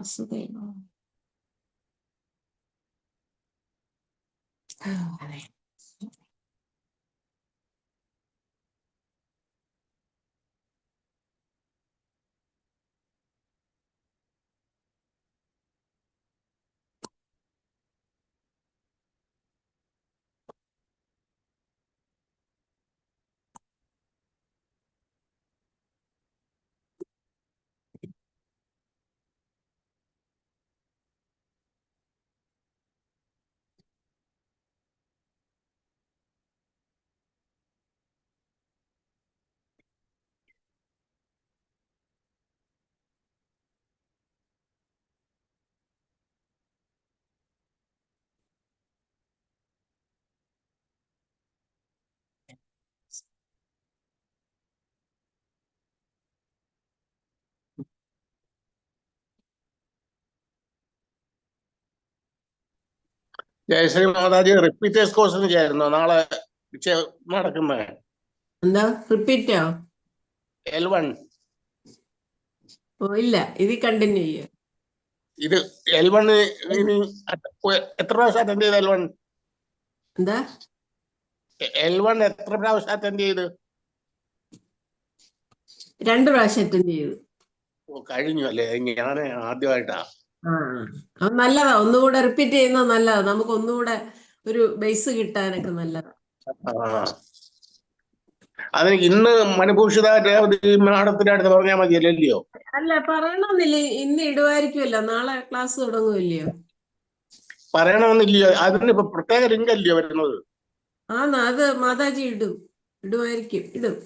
വാസുദേവ. Jayashree Mataji repeaters കോഴ്സിന് ചേരുന്നു നാളെ നടക്കുന്നത്. എന്താ റിപ്പീറ്റോ? L1 ഇല്ല, ഇത് കണ്ടിന്യൂ ചെയ്യും. ഇത് L1 ഇനി എത്ര പ്രാവശ്യം അറ്റൻഡ് ചെയ്ത്? എന്താ L1 എത്ര പ്രാവശ്യം അറ്റൻഡ് ചെയ്ത്? 2 പ്രാവശ്യം അറ്റൻഡ് ചെയ്തു. കഴിഞ്ഞു അല്ലേ? ഞാൻ ആദ്യമായിട്ടാ. അത് നല്ലതാ, ഒന്നുകൂടെ റിപ്പീറ്റ് ചെയ്യുന്നത് നല്ലതാ. നമുക്ക് ഒന്നുകൂടെ ഒരു ബേസ് കിട്ടാനൊക്കെ നല്ലതാ. അതിന് ഇന്ന് മണിഭൂഷിത രേവതി മാഡത്തിന്റെ അടുത്ത് പറഞ്ഞാൽ മതിയല്ലോ? അല്ല, പറയണമെന്നില്ല. ഇന്ന് ഇടുവായിരിക്കുമല്ലോ, നാളെ ക്ലാസ് തുടങ്ങുമല്ലയോ. പറയണമെന്നില്ലയോ? അതിനിപ്പോ പ്രത്യേക ലിങ്ക് അല്ലയോ വരുന്നത്? അത് മാതാജി ഇടുമായിരിക്കും. ഇടും.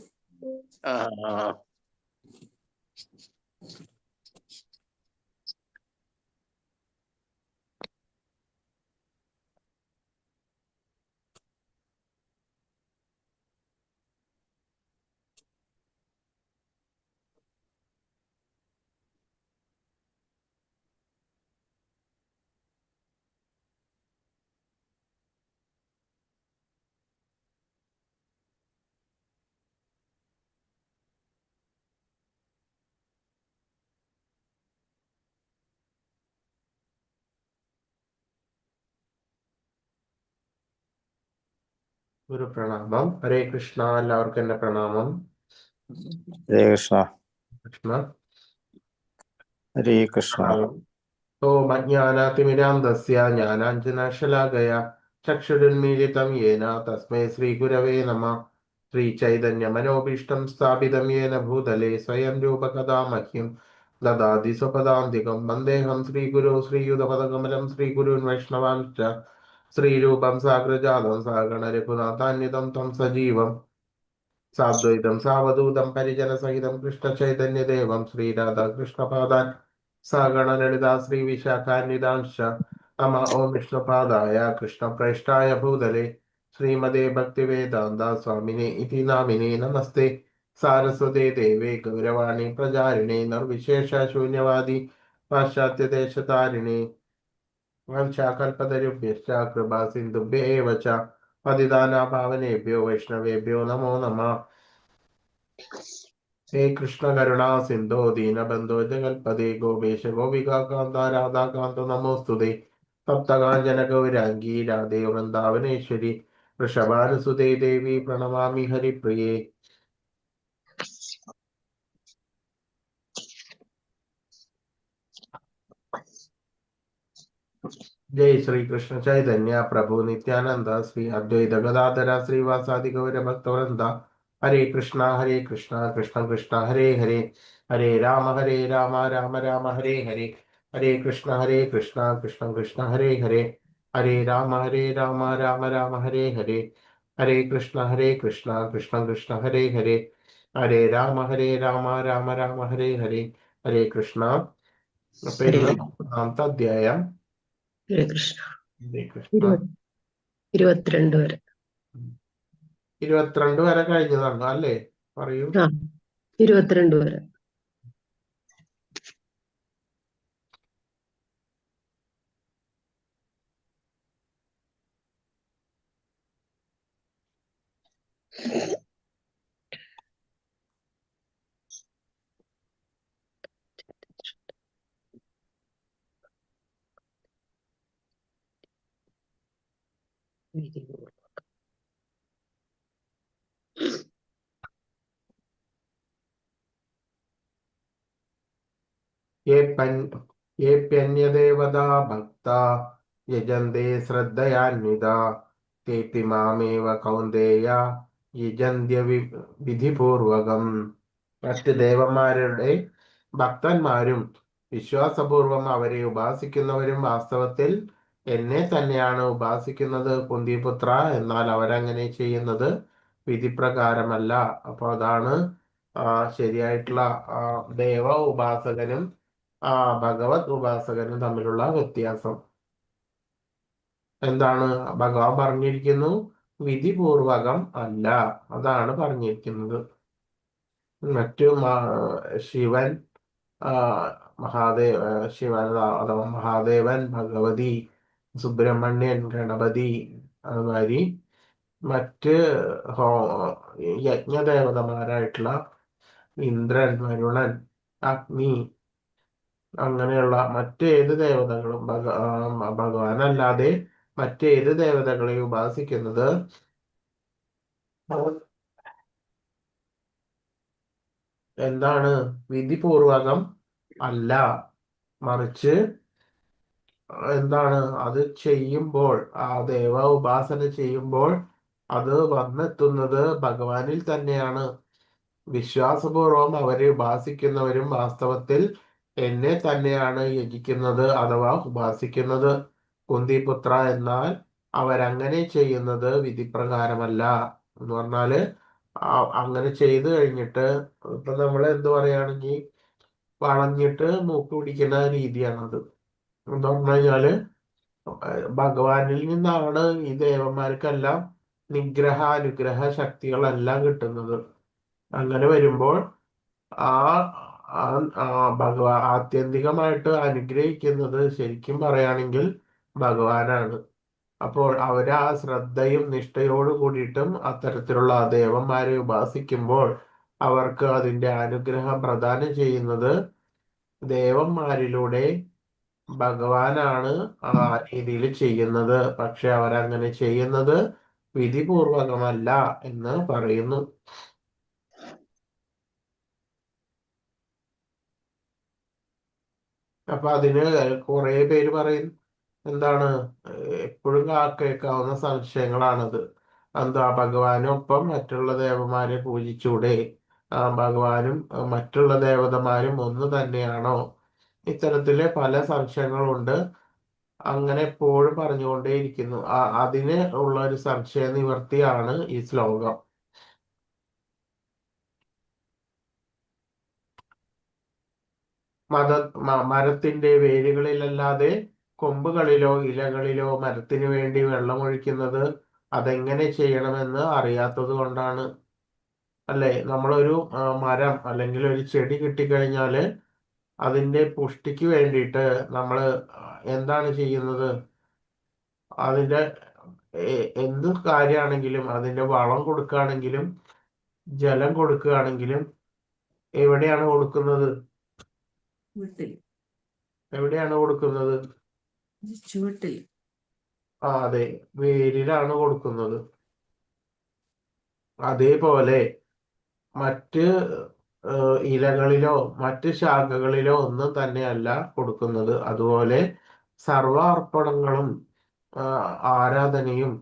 ഗുരു പ്രണാമം. ഹരേ കൃഷ്ണ. എല്ലാവർക്കും എന്റെ പ്രണാമം. ഹരേ കൃഷ്ണ. കൃഷ്ണ ഹരേ കൃഷ്ണ. ഓം അജ്ഞാനാതിമിരാന്ധസ്യ ജ്ഞാനാഞ്ജനശലാകയ ചക്ഷുരുന്മീലിതം യേന തസ്മൈ ശ്രീ ഗുരവേ നമഃ. ശ്രീ ചൈതന്യ മനോഭീഷ്ടം സ്ഥാപിതം യേന ഭൂതലേ സ്വയം രൂപകഥാ മഹ്യം ദദാതി സ്വപദാന്തികം. വന്ദേഹം ശ്രീഗുരു ശ്രീയുതപദകമലം ശ്രീഗുരുൻ വൈഷ്ണവാൻശ്ച ശ്രീരൂപം സാഗ്രജാതം സഹഗണ രഘുനാഥാന്വിതം ത്വം സജീവം സാദ്വൈതം സാവധൂതം പരിജനസഹിതം കൃഷ്ണചൈതന്യദേവം ശ്രീരാധാകൃഷ്ണപാദാൻ സഹഗണ ലളിതാ ശ്രീ വിശാഖാന്വിതാംശ്ച നമ. ഓം വിഷ്ണുപാദായ കൃഷ്ണപ്രേഷ്ഠായ ഭൂതലേ ശ്രീമതേ ഭക്തിവേദാന്ത സ്വാമിനേ ഇതി നാമിനേ. നമസ്തേ സാരസ്വതേ ദേവേ ഗൗരവാണി പ്രചാരിണേ നിർവിശേഷ ശൂന്യവാദി പാശ്ചാത്യദേശതാരിണേ വംശാകൽപതരുഭ്യശ്ച കൃപാ സിന്ധുഭ്യ ഏവ ച പതിതാനാഭാവനേഭ്യോ വൈഷ്ണവേഭ്യോ നമോ നമഃ. ഹേ കൃഷ്ണ കരുണാ സിന്ധോ ദീനബന്ധോ ജഗൽപദേ ഗോപേശ ഗോപികാ കാന്ത രാധാകാന്ത നമോസ്തുതേ. സപ്തകാഞ്ചന ഗൗരാംഗീ രാധേ വൃന്ദാവനേശ്വരി വൃഷഭാനുസുതേ ദേവി പ്രണമാമി ഹരിപ്രിയേ. जय श्री कृष्ण चैतन्य प्रभु नित्यानंद श्री अद्वैत गदाधर श्रीवासादि गौर भक्तवृंद. हरे कृष्णा कृष्ण कृष्ण हरे हरे, हरे राम राम राम हरे हरे, हरे कृष्ण कृष्ण कृष्ण हरे हरे, हरे राम राम राम हरे हरे, हरे कृष्ण कृष्ण कृष्ण हरे हरे, हरे राम राम राम हरे हरे, हरे कृष्ण. അധ്യായം ഹരേ കൃഷ്ണ. ഹരേ കൃഷ്ണ. 22 വരെ 22 വരെ കഴിഞ്ഞതാണ് അല്ലേ? പറയൂ. 22 വരെ. വിധിപൂർവം. येऽप्यन्यदेवता भक्ता यजन्ते श्रद्धयान्विता तेऽपि मामेव कौन्तेय യജന്ത്യ വിധിപൂർവകം. മറ്റ് ദേവന്മാരുടെ ഭക്തന്മാരും വിശ്വാസപൂർവം അവരെ ഉപാസിക്കുന്നവരും വാസ്തവത്തിൽ എന്നെ തന്നെയാണ് ഉപാസിക്കുന്നത് കുന്തിപുത്ര. എന്നാൽ അവരങ്ങനെ ചെയ്യുന്നത് വിധിപ്രകാരമല്ല. അപ്പൊ അതാണ് ശരിയായിട്ടുള്ള ദേവ ഉപാസകനും ഭഗവത് ഉപാസകനും തമ്മിലുള്ള വ്യത്യാസം. എന്താണ് ഭഗവാൻ പറഞ്ഞിരിക്കുന്നു? വിധിപൂർവകം അല്ല, അതാണ് പറഞ്ഞിരിക്കുന്നത്. മറ്റു ശിവൻ, ശിവൻ അഥവാ മഹാദേവൻ, ഭഗവതി, സുബ്രഹ്മണ്യൻ, ഗണപതി, അതുമാതിരി മറ്റ് യജ്ഞദേവതമാരായിട്ടുള്ള ഇന്ദ്രൻ, വരുണൻ, അഗ്നി, അങ്ങനെയുള്ള മറ്റേത് ദേവതകളും ഭഗവാനല്ലാതെ മറ്റേത് ദേവതകളെ ഉപാസിക്കുന്നത് എന്താണ്? വിധിപൂർവകം അല്ല, മറിച്ച് എന്താണ് അത് ചെയ്യുമ്പോൾ, ആ ദേവ ഉപാസന ചെയ്യുമ്പോൾ അത് വന്നെത്തുന്നത് ഭഗവാനിൽ തന്നെയാണ്. വിശ്വാസപൂർവം അവരെ ഉപാസിക്കുന്നവരും വാസ്തവത്തിൽ എന്നെ തന്നെയാണ് യജിക്കുന്നത് അഥവാ ഉപാസിക്കുന്നത് കുന്തിപുത്ര. എന്നാൽ അവരങ്ങനെ ചെയ്യുന്നത് വിധിപ്രകാരമല്ല. എന്ന് പറഞ്ഞാല് അങ്ങനെ ചെയ്തു കഴിഞ്ഞിട്ട് ഇപ്പൊ നമ്മൾ എന്ത് പറയുകയാണെങ്കിൽ വളഞ്ഞിട്ട് മൂക്ക് പിടിക്കുന്ന രീതിയാണത്. എന്ന് പറഞ്ഞു കഴിഞ്ഞാല് ഭഗവാനിൽ നിന്നാണ് ഈ ദേവന്മാർക്കെല്ലാം അനുഗ്രഹ ശക്തികളെല്ലാം കിട്ടുന്നത്. അങ്ങനെ വരുമ്പോൾ ആത്യന്തികമായിട്ട് അനുഗ്രഹിക്കുന്നത് ശരിക്കും പറയുകയാണെങ്കിൽ ഭഗവാനാണ്. അപ്പോൾ അവര് ആ ശ്രദ്ധയും നിഷ്ഠയോട് കൂടിയിട്ടും അത്തരത്തിലുള്ള ദേവന്മാരെ ഉപാസിക്കുമ്പോൾ അവർക്ക് അതിന്റെ അനുഗ്രഹം പ്രദാനം ചെയ്യുന്നത് ദേവന്മാരിലൂടെ ഭഗവാനാണ് ആ രീതിയിൽ ചെയ്യുന്നത്. പക്ഷെ അവരങ്ങനെ ചെയ്യുന്നത് വിധിപൂർവകമല്ല എന്ന് പറയുന്നു. അപ്പൊ അതിന് കുറെ പേര് പറയും എന്താണ്, എപ്പോഴും കേൾക്കാവുന്ന സംശയങ്ങളാണത്. എന്താ ഭഗവാനൊപ്പം മറ്റുള്ള ദേവന്മാരെ പൂജിച്ചൂടെ? ഭഗവാനും മറ്റുള്ള ദേവതമാരും ഒന്ന് തന്നെയാണോ? ഇത്തരത്തില് പല സംശയങ്ങളുണ്ട്. അങ്ങനെ എപ്പോഴും പറഞ്ഞുകൊണ്ടേയിരിക്കുന്നു. അതിന് ഉള്ള ഒരു സംശയ നിവർത്തിയാണ് ഈ ശ്ലോകം. മരത്തിന്റെ വേരുകളിലല്ലാതെ കൊമ്പുകളിലോ ഇലകളിലോ മരത്തിനു വേണ്ടി വെള്ളമൊഴിക്കുന്നത് അതെങ്ങനെ ചെയ്യണമെന്ന് അറിയാത്തത് കൊണ്ടാണ്. അല്ലെ, നമ്മളൊരു മരം അല്ലെങ്കിൽ ഒരു ചെടി കിട്ടിക്കഴിഞ്ഞാല് അതിന്റെ പുഷ്ടിക്ക് വേണ്ടിയിട്ട് നമ്മൾ എന്താണ് ചെയ്യുന്നത്? അതിന്റെ എന്ത് കാര്യമാണെങ്കിലും, അതിന്റെ വളം കൊടുക്കുകയാണെങ്കിലും ജലം കൊടുക്കുകയാണെങ്കിലും എവിടെയാണ് കൊടുക്കുന്നത്? എവിടെയാണ് കൊടുക്കുന്നത്? ചുവട്ടിൽ. അതെ, വേരിലാണ് കൊടുക്കുന്നത്. അതേപോലെ മറ്റ് ഇലകളിലോ മറ്റ് ശാഖകളിലോ ഒന്നും തന്നെയല്ല കൊടുക്കുന്നത്. അതുപോലെ സർവ അർപ്പണങ്ങളും ആരാധനയും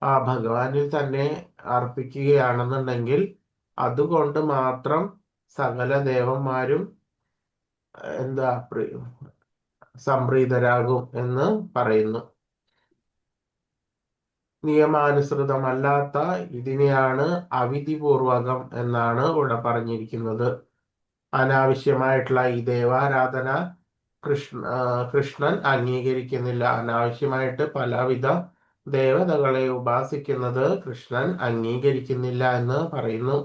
ആ ഭഗവാനിൽ തന്നെ അർപ്പിക്കുകയാണെന്നുണ്ടെങ്കിൽ അതുകൊണ്ട് മാത്രം സകല ദേവന്മാരും എന്താ സംപ്രീതരാകും എന്ന് പറയുന്നു. നിയമാനുസൃതമല്ലാത്ത ഇതിനെയാണ് അവിധിപൂർവകം എന്നാണ് ഇവിടെ പറഞ്ഞിരിക്കുന്നത്. അനാവശ്യമായിട്ടുള്ള ഈ ദേവാരാധന കൃഷ്ണൻ അംഗീകരിക്കുന്നില്ല. അനാവശ്യമായിട്ട് പലവിധ ദേവതകളെ ഉപാസിക്കുന്നത് കൃഷ്ണൻ അംഗീകരിക്കുന്നില്ല എന്ന് പറയുന്നു.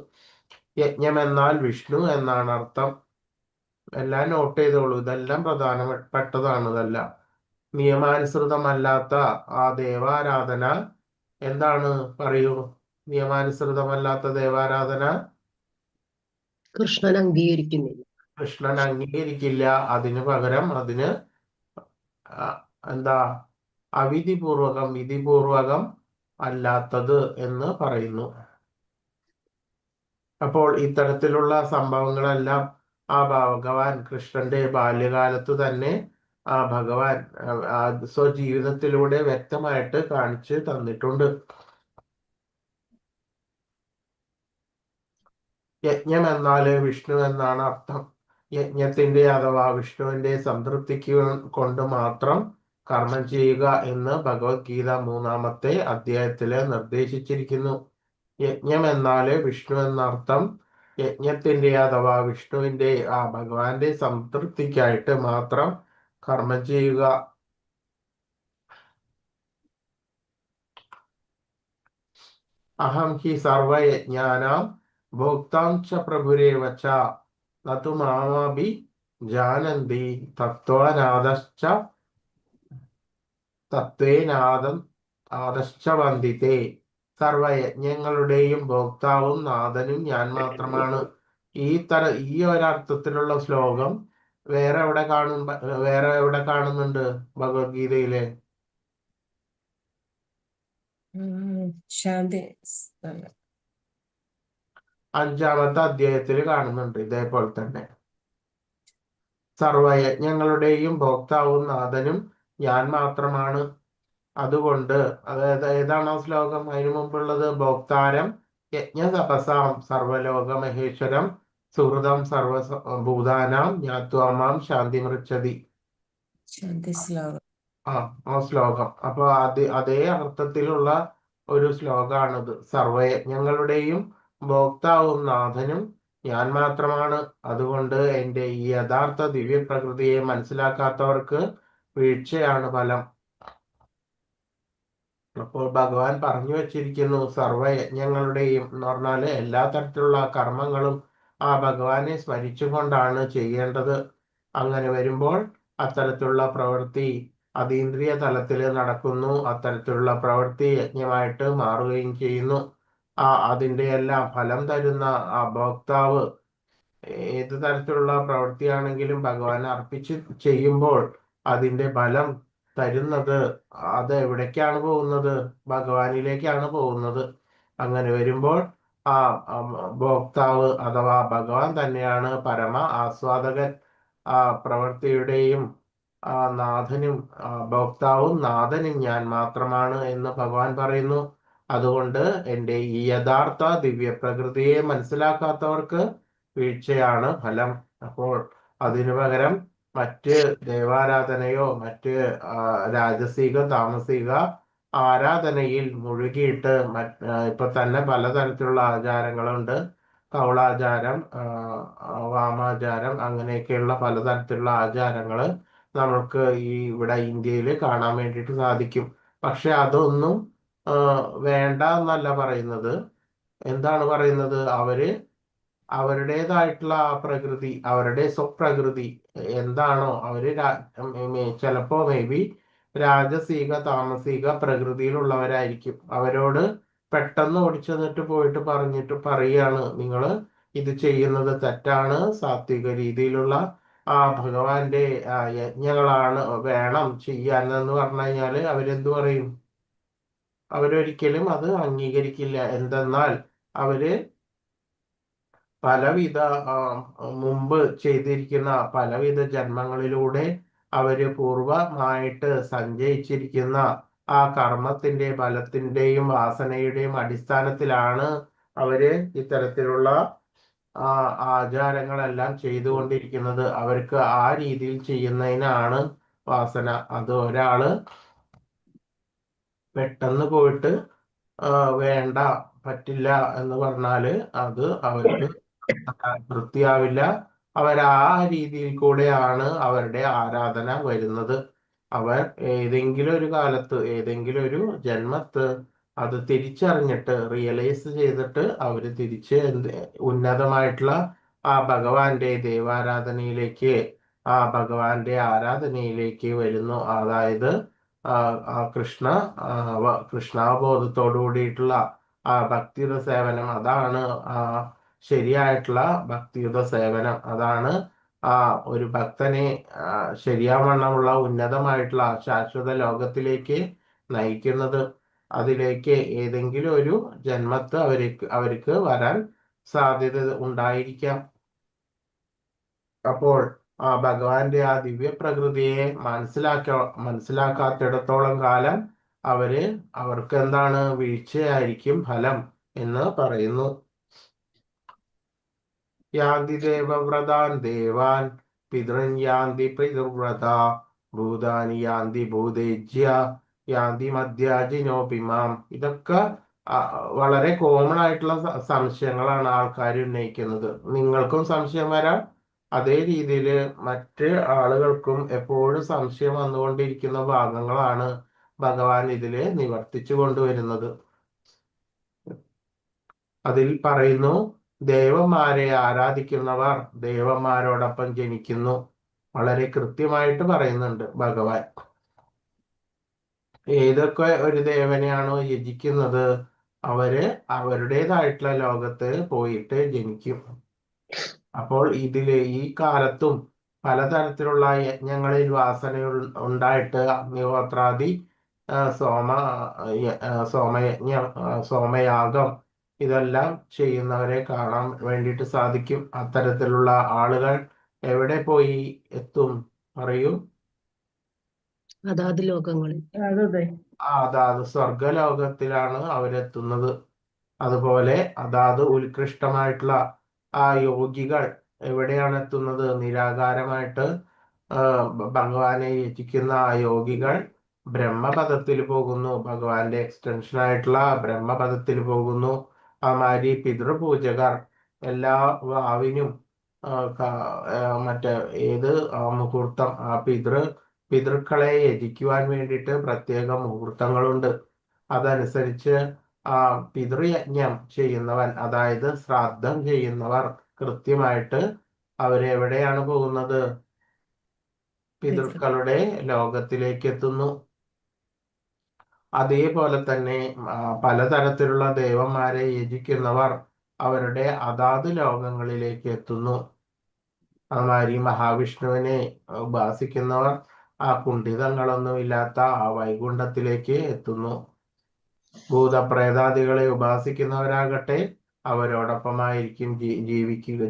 യജ്ഞം എന്നാൽ വിഷ്ണു എന്നാണ് അർത്ഥം. എല്ലാം നോട്ട് ചെയ്തോളൂ, ഇതെല്ലാം പ്രധാനപ്പെട്ടതാണ്. ഇതെല്ലാം നിയമാനുസൃതമല്ലാത്ത ആ ദേവാരാധന എന്താണ്? പറയൂ. നിയമാനുസൃതമല്ലാത്ത ദേവാരാധന കൃഷ്ണൻ അംഗീകരിക്കുന്നില്ല. കൃഷ്ണൻ അംഗീകരിക്കില്ല. അതിന് പകരം അതിന് എന്താ വിധിപൂർവകം അല്ലാത്തത് എന്ന് പറയുന്നു. അപ്പോൾ ഇത്തരത്തിലുള്ള സംഭവങ്ങളെല്ലാം ആ ഭഗവാൻ കൃഷ്ണന്റെ ബാല്യകാലത്ത് തന്നെ ആ ഭഗവാൻ സ്വജീവിതത്തിലൂടെ വ്യക്തമായിട്ട് കാണിച്ച് തന്നിട്ടുണ്ട്. യജ്ഞം എന്നാല് വിഷ്ണു എന്നാണ് അർത്ഥം. യജ്ഞത്തിന്റെ അഥവാ വിഷ്ണുവിന്റെ സംതൃപ്തിക്ക് കൊണ്ട് മാത്രം കർമ്മം ചെയ്യുക എന്ന് ഭഗവത്ഗീത 3-ാമത്തെ അധ്യായത്തില് നിർദ്ദേശിച്ചിരിക്കുന്നു. യജ്ഞം എന്നാല് വിഷ്ണു എന്നർത്ഥം. യജ്ഞത്തിന്റെ അഥവാ വിഷ്ണുവിന്റെ ആ ഭഗവാന്റെ സംതൃപ്തിക്കായിട്ട് മാത്രം കർമ്മം ചെയ്യുക. അഹം ഹി സർവയജ്ഞാനാം ഭോക്താം ച പ്രഭുരേവ ച നതു മാമഭി ജാനന്തി തത്വനാദശ്ച തത്വേനാദം ആദശ്ച വന്ദിതേ. സർവയജ്ഞങ്ങളുടെയും ഭോക്താവും നാഥനും ഞാൻ മാത്രമാണ്. ഈ ഒരർത്ഥത്തിലുള്ള ശ്ലോകം വേറെ എവിടെ കാണുന്നുണ്ട് ഭഗവത്ഗീതയിലെ? ശാന്തി 5-ാമത്തെ അധ്യായത്തിൽ കാണുന്നുണ്ട് ഇതേപോലെ തന്നെ. സർവയജ്ഞങ്ങളുടെയും ഭോക്താവും നാഥനും ഞാൻ മാത്രമാണ്. അതുകൊണ്ട് അതായത് ഏതാണ് ആ ശ്ലോകം? അതിനു മുമ്പുള്ളത് ഭോക്താരം യജ്ഞതപസാം സർവലോക മഹേശ്വരം സുഹൃതം സർവഭൂതാനാം ജ്ഞാത്വാമാം ശാന്തി മൃച്ഛതി. ശാന്തി ശ്ലോകം. ആ ശ്ലോകം. അപ്പൊ അതേ അർത്ഥത്തിലുള്ള ഒരു ശ്ലോകാണിത്. സർവയജ്ഞങ്ങളുടെയും ഭോക്താവും നാഥനും ഞാൻ മാത്രമാണ്. അതുകൊണ്ട് എൻ്റെ ഈ യഥാർത്ഥ ദിവ്യപ്രകൃതിയെ മനസ്സിലാക്കാത്തവർക്ക് വീഴ്ചയാണ് ഫലം. അപ്പോൾ ഭഗവാൻ പറഞ്ഞു വച്ചിരിക്കുന്നു സർവയജ്ഞങ്ങളുടെയും എന്ന് പറഞ്ഞാല് എല്ലാ തരത്തിലുള്ള കർമ്മങ്ങളും ആ ഭഗവാനെ സ്മരിച്ചുകൊണ്ടാണ് ചെയ്യേണ്ടത്. അങ്ങനെ വരുമ്പോൾ അത്തരത്തിലുള്ള പ്രവൃത്തി അതീന്ദ്രിയ തലത്തിൽ നടക്കുന്നു. അത്തരത്തിലുള്ള പ്രവൃത്തി യജ്ഞമായിട്ട് മാറുകയും ചെയ്യുന്നു. അതിന്റെ എല്ലാം ഫലം തരുന്ന ആ ഭോക്താവ് ഏത് തരത്തിലുള്ള പ്രവൃത്തിയാണെങ്കിലും ഭഗവാൻ അർപ്പിച്ച് ചെയ്യുമ്പോൾ അതിന്റെ ഫലം തരുന്നത് അത് എവിടേക്കാണ് പോകുന്നത്? ഭഗവാനിലേക്കാണ് പോകുന്നത്. അങ്ങനെ വരുമ്പോൾ ആ ഭോക്താവ് അഥവാ ഭഗവാൻ തന്നെയാണ് പരമ ആസ്വാദകൻ. ആ പ്രവൃത്തിയുടെയും നാഥനും ഭോക്താവും നാഥനും ഞാൻ മാത്രമാണ് എന്ന് ഭഗവാൻ പറയുന്നു. അതുകൊണ്ട് എൻ്റെ ഈ യഥാർത്ഥ ദിവ്യപ്രകൃതിയെ മനസ്സിലാക്കാത്തവർക്ക് വീഴ്ചയാണ് ഫലം. അപ്പോൾ അതിനു പകരം മറ്റ് ദേവാരാധനയോ മറ്റ് രാജസിക താമസിക ആരാധനയിൽ മുഴുകിയിട്ട് ഇപ്പൊ തന്നെ പലതരത്തിലുള്ള ആചാരങ്ങളുണ്ട്. കൗളാചാരം, വാമാചാരം, അങ്ങനെയൊക്കെയുള്ള പലതരത്തിലുള്ള ആചാരങ്ങള് നമുക്ക് ഇവിടെ ഇന്ത്യയിൽ കാണാൻ വേണ്ടിയിട്ട് സാധിക്കും. പക്ഷെ അതൊന്നും വേണ്ട എന്നല്ല പറയുന്നത്. എന്താണ് പറയുന്നത്? അവരുടേതായിട്ടുള്ള ആ പ്രകൃതി, അവരുടെ സ്വപ്രകൃതി എന്താണോ അവര് ചിലപ്പോ മേ ബി രാജസിക താമസിക പ്രകൃതിയിലുള്ളവരായിരിക്കും. അവരോട് പെട്ടെന്ന് ഓടിച്ചെന്നിട്ട് പോയിട്ട് പറയാണ് നിങ്ങൾ ഇത് ചെയ്യുന്നത് തെറ്റാണ്, സാത്വിക രീതിയിലുള്ള ഭഗവാന്റെ യജ്ഞങ്ങളാണ് വേണം ചെയ്യാൻ എന്ന് പറഞ്ഞു കഴിഞ്ഞാല് അവരെന്തു പറയും? അവരൊരിക്കലും അത് അംഗീകരിക്കില്ല. എന്തെന്നാൽ അവര് പലവിധ മുമ്പ് ചെയ്തിരിക്കുന്ന പലവിധ ജന്മങ്ങളിലൂടെ അവര് പൂർവമായിട്ട് സഞ്ചയിച്ചിരിക്കുന്ന ആ കർമ്മത്തിന്റെ ബലത്തിന്റെയും വാസനയുടെയും അടിസ്ഥാനത്തിലാണ് അവര് ഇത്തരത്തിലുള്ള ആചാരങ്ങളെല്ലാം ചെയ്തുകൊണ്ടിരിക്കുന്നത്. അവർക്ക് ആ രീതിയിൽ ചെയ്യുന്നതിനാണ് വാസന. അത് ഒരാള് പെട്ടെന്ന് പോയിട്ട് വേണ്ട പറ്റില്ല എന്ന് പറഞ്ഞാല് അത് അവർക്ക് വൃത്തിയാവില്ല. ആ രീതിയിൽ കൂടെയാണ് അവരുടെ ആരാധന വരുന്നത്. അവർ ഏതെങ്കിലും ഒരു കാലത്ത് ഏതെങ്കിലും ഒരു ജന്മത്ത് അത് തിരിച്ചറിഞ്ഞിട്ട് റിയലൈസ് ചെയ്തിട്ട് അവര് തിരിച്ച് ഉന്നതമായിട്ടുള്ള ആ ഭഗവാന്റെ ദൈവാരാധനയിലേക്ക് ആ ഭഗവാന്റെ ആരാധനയിലേക്ക് വരുന്നു. അതായത് കൃഷ്ണാബോധത്തോടു കൂടിയിട്ടുള്ള ആ ഭക്തിയുത സേവനം, അതാണ് ശരിയായിട്ടുള്ള ഭക്തിയുത സേവനം. അതാണ് ഒരു ഭക്തനെ ശരിയാവണ്ണമുള്ള ഉന്നതമായിട്ടുള്ള ശാശ്വത ലോകത്തിലേക്ക് നയിക്കുന്നത്. അതിലേക്ക് ഏതെങ്കിലും ഒരു ജന്മത്ത് അവർക്ക് വരാൻ സാധ്യത ഉണ്ടായിരിക്കാം. അപ്പോൾ ആ ഭഗവാന്റെ ആ ദിവ്യ പ്രകൃതിയെ മനസ്സിലാക്കാത്തിടത്തോളം കാലം അവർക്ക് എന്താണ് വീഴ്ചയായിരിക്കും ഫലം എന്ന് പറയുന്നു. യാന്തി ദേവവ്രതാൻ ദേവാൻ പിതൃൻ യാന്തി പിതൃവ്രത ഭൂതാനി യാന്തി ഭൂതേജ്യ യാന്തി മധ്യാജിനോപിമാം. ഇതൊക്കെ വളരെ കോമൺ ആയിട്ടുള്ള സംശയങ്ങളാണ് ആൾക്കാർ ഉന്നയിക്കുന്നത്. നിങ്ങൾക്കും സംശയം വരാം. അതേ രീതിയിൽ മറ്റ് ആളുകൾക്കും എപ്പോഴും സംശയം വന്നുകൊണ്ടിരിക്കുന്ന ഭാഗങ്ങളാണ് ഭഗവാൻ ഇതില് നിവർത്തിച്ചു കൊണ്ടുവരുന്നത്. അതിൽ പറയുന്നു, ദേവന്മാരെ ആരാധിക്കുന്നവർ ദേവന്മാരോടൊപ്പം ജനിക്കുന്നു. വളരെ കൃത്യമായിട്ട് പറയുന്നുണ്ട് ഭഗവാൻ. ഏതൊക്കെ ഒരു ദേവനെയാണോ യജിക്കുന്നത് അവരുടേതായിട്ടുള്ള ലോകത്ത് പോയിട്ട് ജനിക്കും. അപ്പോൾ ഈ കാലത്തും പലതരത്തിലുള്ള യജ്ഞങ്ങളിൽ വാസന ഉണ്ടായിട്ട് അഗ്നിഹോത്രാദി സോമയാഗം ഇതെല്ലാം ചെയ്യുന്നവരെ കാണാൻ വേണ്ടിയിട്ട് സാധിക്കും. അത്തരത്തിലുള്ള ആളുകൾ എവിടെ പോയി എത്തും പറയൂ? അതാത് ലോകങ്ങളിൽ. അതാത് സ്വർഗലോകത്തിലാണ് അവരെത്തുന്നത്. അതുപോലെ അതാത് ഉത്കൃഷ്ടമായിട്ടുള്ള ആ യോഗികൾ എവിടെയാണ് എത്തുന്നത്? നിരാകാരമായിട്ട് ഭഗവാനെ യജിക്കുന്ന ആ യോഗികൾ ബ്രഹ്മപദത്തിൽ പോകുന്നു. ഭഗവാന്റെ എക്സ്റ്റൻഷൻ ആയിട്ടുള്ള ബ്രഹ്മപദത്തിൽ പോകുന്നു. മാതിരി പിതൃപൂജകർ എല്ലാ വാവിനും മറ്റേ ഏത് മുഹൂർത്തം ആ പിതൃക്കളെ യജിക്കുവാൻ വേണ്ടിയിട്ട് പ്രത്യേക മുഹൂർത്തങ്ങളുണ്ട്. അതനുസരിച്ച് ആ പിതൃയജ്ഞം ചെയ്യുന്നവൻ, അതായത് ശ്രാദ്ധം ചെയ്യുന്നവർ കൃത്യമായിട്ട് അവരെവിടെയാണ് പോകുന്നത്? പിതൃക്കളുടെ ലോകത്തിലേക്ക് എത്തുന്നു. അതേപോലെ തന്നെ പലതരത്തിലുള്ള ദേവന്മാരെ യജിക്കുന്നവർ അവരുടെ അതാത് ലോകങ്ങളിലേക്ക് എത്തുന്നു. അതുമാതിരി മഹാവിഷ്ണുവിനെ ഉപാസിക്കുന്നവർ ആ കുണ്ഠിതങ്ങളൊന്നുമില്ലാത്ത ആ വൈകുണ്ഠത്തിലേക്ക് എത്തുന്നു. ഭൂതപ്രേതാദികളെ ഉപാസിക്കുന്നവരാകട്ടെ അവരോടൊപ്പമായിരിക്കും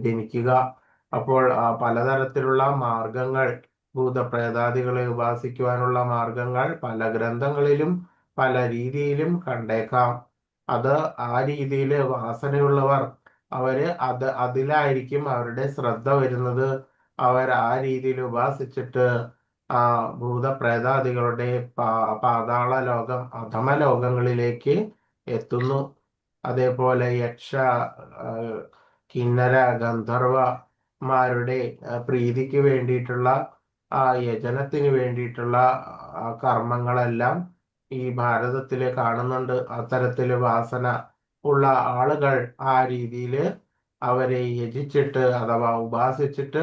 ജനിക്കുക. അപ്പോൾ പലതരത്തിലുള്ള മാർഗങ്ങൾ, ഭൂതപ്രേതാദികളെ ഉപാസിക്കുവാനുള്ള മാർഗങ്ങൾ പല ഗ്രന്ഥങ്ങളിലും പല രീതിയിലും കണ്ടേക്കാം. അത് ആ രീതിയിൽ വാസനയുള്ളവർ അതിലായിരിക്കും അവരുടെ ശ്രദ്ധ വരുന്നത്. അവർ ആ രീതിയിൽ ഉപാസിച്ചിട്ട് ആ ഭൂതപ്രേതാദികളുടെ പാതാള ലോകം, അധമ ലോകങ്ങളിലേക്ക് എത്തുന്നു. അതേപോലെ യക്ഷ, കിന്നര, ഗന്ധർവമാരുടെ പ്രീതിക്ക് വേണ്ടിയിട്ടുള്ള ആ യജനത്തിന് വേണ്ടിയിട്ടുള്ള കർമ്മങ്ങളെല്ലാം ഈ ഭാരതത്തില് കാണുന്നുണ്ട്. അത്തരത്തില് വാസന ഉള്ള ആളുകൾ ആ രീതിയിൽ അവരെ യജിച്ചിട്ട് അഥവാ ഉപാസിച്ചിട്ട്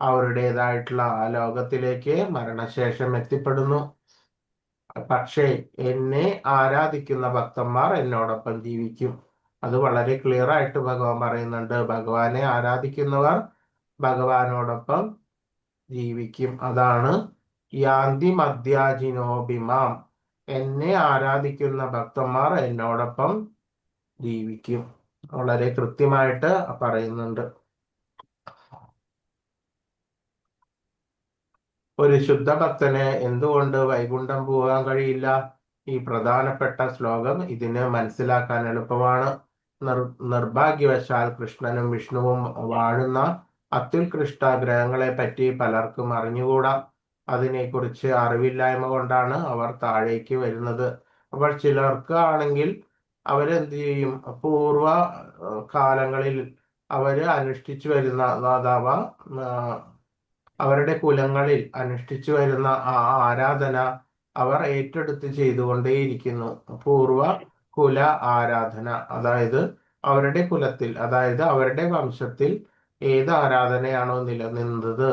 അവരുടേതായിട്ടുള്ള ആ ലോകത്തിലേക്ക് മരണശേഷം എത്തിപ്പെടുന്നു. പക്ഷേ എന്നെ ആരാധിക്കുന്ന ഭക്തന്മാർ എന്നോടൊപ്പം ജീവിക്കും. അത് വളരെ ക്ലിയർ ആയിട്ട് ഭഗവാൻ പറയുന്നുണ്ട്. ഭഗവാനെ ആരാധിക്കുന്നവർ ഭഗവാനോടൊപ്പം ജീവിക്കും. അതാണ് യാന്തി മധ്യാജിനോഭിമാം. എന്നെ ആരാധിക്കുന്ന ഭക്തന്മാർ എന്നോടൊപ്പം ജീവിക്കും. വളരെ കൃത്യമായിട്ട് പറയുന്നുണ്ട്. ഒരു ശുദ്ധഭക്തന് എന്തുകൊണ്ട് വൈകുണ്ഠം പോകാൻ കഴിയില്ല? ഈ പ്രധാനപ്പെട്ട ശ്ലോകം ഇതിന് മനസ്സിലാക്കാൻ എളുപ്പമാണ്. നിർഭാഗ്യവശാൽ കൃഷ്ണനും വിഷ്ണുവും വാഴുന്ന അത്യുത്കൃഷ്ട ഗ്രഹങ്ങളെ പറ്റി പലർക്കും അറിഞ്ഞുകൂടാ. അതിനെക്കുറിച്ച് അറിവില്ലായ്മ കൊണ്ടാണ് അവർ താഴേക്ക് വരുന്നത്. അപ്പോൾ ചിലർക്ക് ആണെങ്കിൽ അവരെന്ത് ചെയ്യും? പൂർവ കാലങ്ങളിൽ അനുഷ്ഠിച്ചു വരുന്ന അഥവാ അവരുടെ കുലങ്ങളിൽ അനുഷ്ഠിച്ചു വരുന്ന ആ ആരാധന അവർ ഏറ്റെടുത്ത് ചെയ്തുകൊണ്ടേയിരിക്കുന്നു. പൂർവ കുല ആരാധന, അതായത് അവരുടെ കുലത്തിൽ, അതായത് അവരുടെ വംശത്തിൽ ഏത് ആരാധനയാണോ നിലനിന്നത്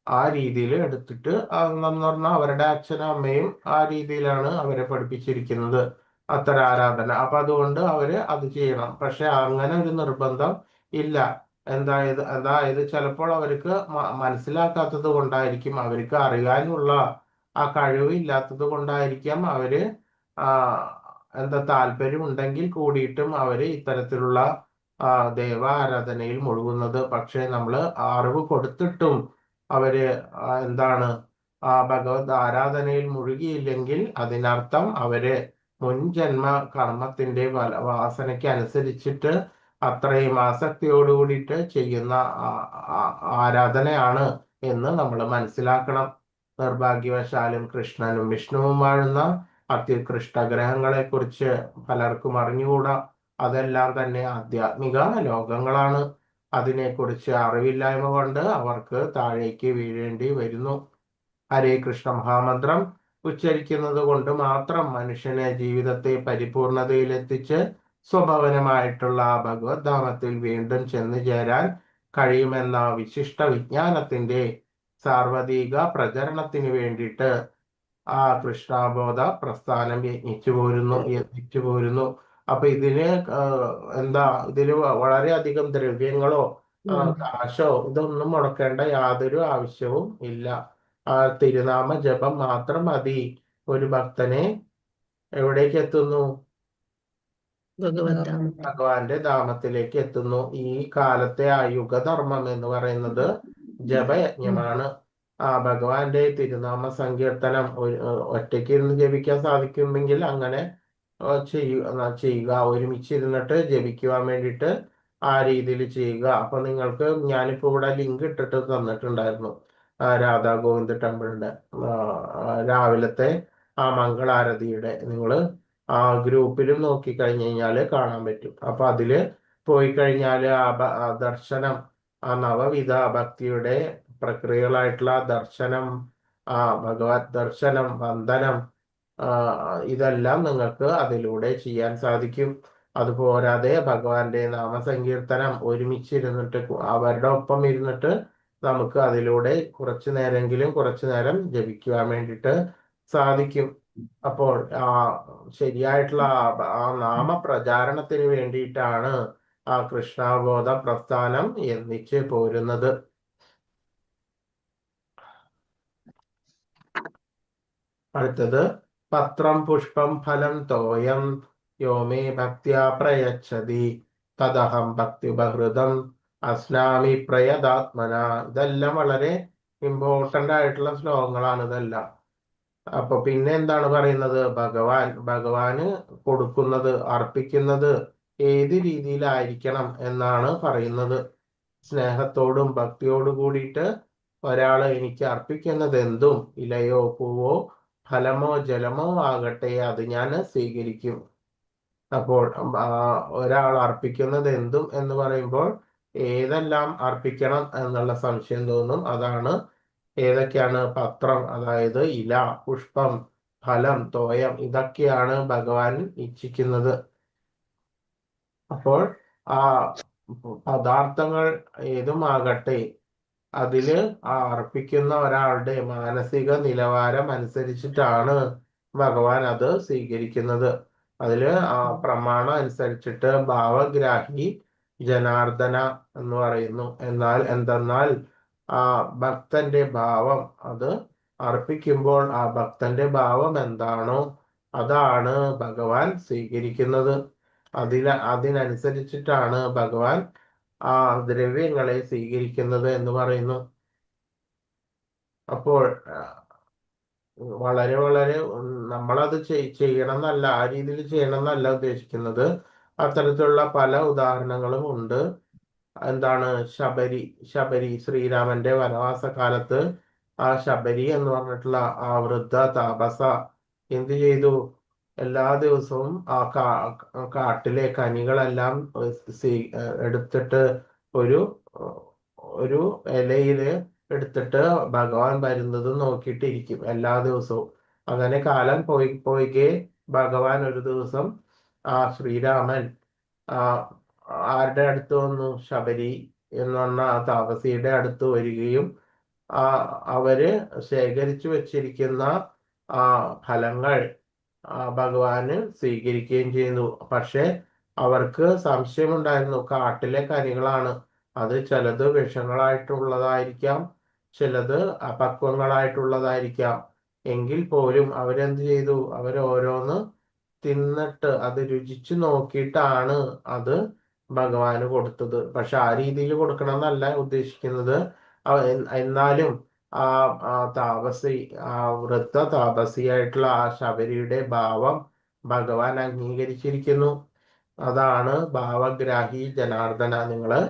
ആ രീതിയിൽ എടുത്തിട്ട് എന്ന് പറഞ്ഞാൽ അവരുടെ അച്ഛനും അമ്മയും ആ രീതിയിലാണ് അവരെ പഠിപ്പിച്ചിരിക്കുന്നത്, അത്തരം ആരാധന. അപ്പൊ അതുകൊണ്ട് അത് ചെയ്യണം. പക്ഷെ അങ്ങനെ ഒരു നിർബന്ധം ഇല്ല. അതായത് ചിലപ്പോൾ അവർക്ക് മനസ്സിലാക്കാത്തത് കൊണ്ടായിരിക്കും, അവർക്ക് അറിയാനുള്ള ആ കഴിവില്ലാത്തത് കൊണ്ടായിരിക്കാം അവര് എന്താ താല്പര്യം ഉണ്ടെങ്കിൽ കൂടിയിട്ടും അവര് ഇത്തരത്തിലുള്ള ദൈവ ആരാധനയിൽ മുഴുകുന്നത്. പക്ഷെ നമ്മൾ അറിവ് കൊടുത്തിട്ടും അവര് എന്താണ് ഭഗവത് ആരാധനയിൽ മുഴുകിയില്ലെങ്കിൽ അതിനർത്ഥം അവര് മുൻജന്മ കർമ്മത്തിന്റെ വാസനയ്ക്ക് അനുസരിച്ചിട്ട് അത്രയും ആസക്തിയോടുകൂടിയിട്ട് ചെയ്യുന്ന ആരാധനയാണ് എന്ന് നമ്മൾ മനസ്സിലാക്കണം. നിർഭാഗ്യവശാലും കൃഷ്ണനും വിഷ്ണുവും വാഴുന്ന അത്യുത്കൃഷ്ട ഗ്രഹങ്ങളെ കുറിച്ച് പലർക്കും അറിഞ്ഞുകൂടാ. അതെല്ലാം തന്നെ ആധ്യാത്മിക ലോകങ്ങളാണ്. അതിനെക്കുറിച്ച് അറിവില്ലായ്മ കൊണ്ട് അവർക്ക് താഴേക്ക് വീഴേണ്ടി വരുന്നു. ഹരേ കൃഷ്ണ മഹാമന്ത്രം ഉച്ചരിക്കുന്നത് കൊണ്ട് മാത്രം മനുഷ്യനെ ജീവിതത്തെ പരിപൂർണതയിലെത്തിച്ച് സ്വഭവനമായിട്ടുള്ള ഭഗവത് ധാമത്തിൽ വീണ്ടും ചെന്നു ചേരാൻ കഴിയുമെന്ന വിശിഷ്ട വിജ്ഞാനത്തിന്റെ സാർവത്രിക പ്രചരണത്തിന് വേണ്ടിയിട്ട് കൃഷ്ണബോധ പ്രസ്ഥാനം യത്നിച്ചു പോരുന്നു. അപ്പൊ ഇതിന് ഇതില് വളരെയധികം ദ്രവ്യങ്ങളോ കാശോ ഇതൊന്നും മുടക്കേണ്ട യാതൊരു ആവശ്യവും ഇല്ല. തിരുനാമ ജപം മാത്രം മതി ഒരു ഭക്തനെ എവിടേക്ക് എത്തുന്നു? ഭഗവാന്റെ ധാമത്തിലേക്ക് എത്തുന്നു. ഈ കാലത്തെ യുഗധർമ്മം എന്ന് പറയുന്നത് ജപയജ്ഞമാണ്. ഭഗവാന്റെ തിരുനാമ സങ്കീർത്തനം ഒറ്റയ്ക്ക് ഇരുന്ന് ജപിക്കാൻ സാധിക്കുമെങ്കിൽ അങ്ങനെ ചെയ്യുക. ഒരുമിച്ചിരുന്നിട്ട് ജപിക്കുവാൻ വേണ്ടിയിട്ട് ആ രീതിയിൽ ചെയ്യുക. അപ്പൊ നിങ്ങൾക്ക് ഞാനിപ്പോ ഇവിടെ ലിങ്ക് ഇട്ടിട്ട് തന്നിട്ടുണ്ടായിരുന്നു. രാധാ ഗോവിന്ദ് ടെമ്പിളിന്റെ രാവിലത്തെ മംഗളാരതിയുടെ നിങ്ങൾ ഗ്രൂപ്പിലും നോക്കിക്കഴിഞ്ഞു കഴിഞ്ഞാൽ കാണാൻ പറ്റും. അപ്പൊ അതില് പോയി കഴിഞ്ഞാൽ ദർശനം നവവിധ ഭക്തിയുടെ പ്രക്രിയകളായിട്ടുള്ള ദർശനം, ഭഗവത് ദർശനം, വന്ദനം, ഇതെല്ലാം നിങ്ങൾക്ക് അതിലൂടെ ചെയ്യാൻ സാധിക്കും. അതുപോരാതെ ഭഗവാന്റെ നാമസങ്കീർത്തനം ഒരുമിച്ചിരുന്നിട്ട് അവരുടെ ഒപ്പം ഇരുന്നിട്ട് നമുക്ക് അതിലൂടെ കുറച്ചു നേരം ജപിക്കുവാൻ വേണ്ടിയിട്ട് സാധിക്കും. അപ്പോൾ ശരിയായിട്ടുള്ള നാമപ്രചാരണത്തിന് വേണ്ടിയിട്ടാണ് കൃഷ്ണബോധ പ്രസ്ഥാനം യത്നിച്ച് പോരുന്നത്. അടുത്തത് പത്രം പുഷ്പം ഫലം തോയം യോമേ ഭക്ത്യാ പ്രയച്ഛതി തദഹം ഭക്തിബഹൃതം അസ്നാമി പ്രയതാത്മന. ഇതെല്ലാം വളരെ ഇമ്പോർട്ടന്റ് ആയിട്ടുള്ള ശ്ലോകങ്ങളാണ് ഇതെല്ലാം. അപ്പൊ പിന്നെ എന്താണ് പറയുന്നത്? ഭഗവാന് കൊടുക്കുന്നത്, അർപ്പിക്കുന്നത് ഏത് രീതിയിലായിരിക്കണം എന്നാണ് പറയുന്നത്. സ്നേഹത്തോടും ഭക്തിയോടും കൂടിയിട്ട് ഒരാള് എനിക്ക് അർപ്പിക്കുന്നത് എന്തും ഇലയോ പൂവോ ഫലമോ ജലമോ ആകട്ടെ അത് ഞാൻ സ്വീകരിക്കും. അപ്പോൾ ഒരാൾ അർപ്പിക്കുന്നത് എന്തും എന്ന് പറയുമ്പോൾ ഏതെല്ലാം അർപ്പിക്കണം എന്നുള്ള സംശയം തോന്നും. അതാണ് ഏതൊക്കെയാണ്? പത്രം, അതായത് ഇല, പുഷ്പം, ഫലം, തോയം, ഇതൊക്കെയാണ് ഭഗവാൻ ഇച്ഛിക്കുന്നത്. അപ്പോൾ ആ പദാർത്ഥങ്ങൾ ഏതുമാകട്ടെ അതില് അർപ്പിക്കുന്ന ഒരാളുടെ മാനസിക നിലവാരം അനുസരിച്ചിട്ടാണ് ഭഗവാൻ അത് സ്വീകരിക്കുന്നത്. അതില് പ്രമാണം അനുസരിച്ചിട്ട് ഭാവഗ്രാഹി ജനാർദ്ദന എന്ന് പറയുന്നു. എന്തെന്നാൽ ഭക്തന്റെ ഭാവം, അത് അർപ്പിക്കുമ്പോൾ ആ ഭക്തന്റെ ഭാവം എന്താണോ അതാണ് ഭഗവാൻ സ്വീകരിക്കുന്നത്. അതിനനുസരിച്ചിട്ടാണ് ഭഗവാൻ ദ്രവ്യങ്ങളെ സ്വീകരിക്കുന്നത് എന്ന് പറയുന്നു. അപ്പോൾ വളരെ വളരെ നമ്മളത് ചെയ്യണം എന്നല്ല, ആ രീതിയിൽ ചെയ്യണം എന്നല്ല ഉദ്ദേശിക്കുന്നത്. അത്തരത്തിലുള്ള പല ഉദാഹരണങ്ങളും ഉണ്ട്. എന്താണ്? ശബരി ശ്രീരാമന്റെ വനവാസ കാലത്ത് ശബരി എന്ന് പറഞ്ഞിട്ടുള്ള വൃദ്ധ താപസ എന്ത് ചെയ്തു? എല്ലാ ദിവസവും കാട്ടിലെ കനികളെല്ലാം എടുത്തിട്ട് ഒരു ഇലയില് എടുത്തിട്ട് ഭഗവാൻ വരുന്നത് നോക്കിയിട്ടിരിക്കും എല്ലാ ദിവസവും. അങ്ങനെ കാലം പോയിക്കെ ഭഗവാൻ ഒരു ദിവസം ശ്രീരാമൻ ആരുടെ അടുത്ത് വന്നു? ശബരി എന്ന് പറഞ്ഞ താപസിയുടെ അടുത്ത് വരികയും അവര് ശേഖരിച്ചു വെച്ചിരിക്കുന്ന ഫലങ്ങൾ ഭഗവാന് സ്വീകരിക്കുകയും ചെയ്യുന്നു. പക്ഷെ അവർക്ക് സംശയമുണ്ടായിരുന്നു. കാട്ടിലെ കനികളാണ്, അത് ചിലത് വിഷങ്ങളായിട്ടുള്ളതായിരിക്കാം, ചിലത് അപക്വങ്ങളായിട്ടുള്ളതായിരിക്കാം. എങ്കിൽ പോലും അവരെന്ത് ചെയ്തു? അവരോരോന്ന് തിന്നിട്ട് അത് രുചിച്ചു നോക്കിയിട്ടാണ് അത് ഭഗവാന് കൊടുത്തത്. പക്ഷെ ആ രീതിയിൽ കൊടുക്കണം എന്നല്ല ഉദ്ദേശിക്കുന്നത്. എന്നാലും ആ താപസി, ആ വൃദ്ധ താപസിയായിട്ടുള്ള ആ ശബരിയുടെ ഭാവം ഭഗവാൻ അംഗീകരിച്ചിരിക്കുന്നു. അതാണ് ഭാവഗ്രാഹി ജനാർദ്ദന. നിങ്ങള്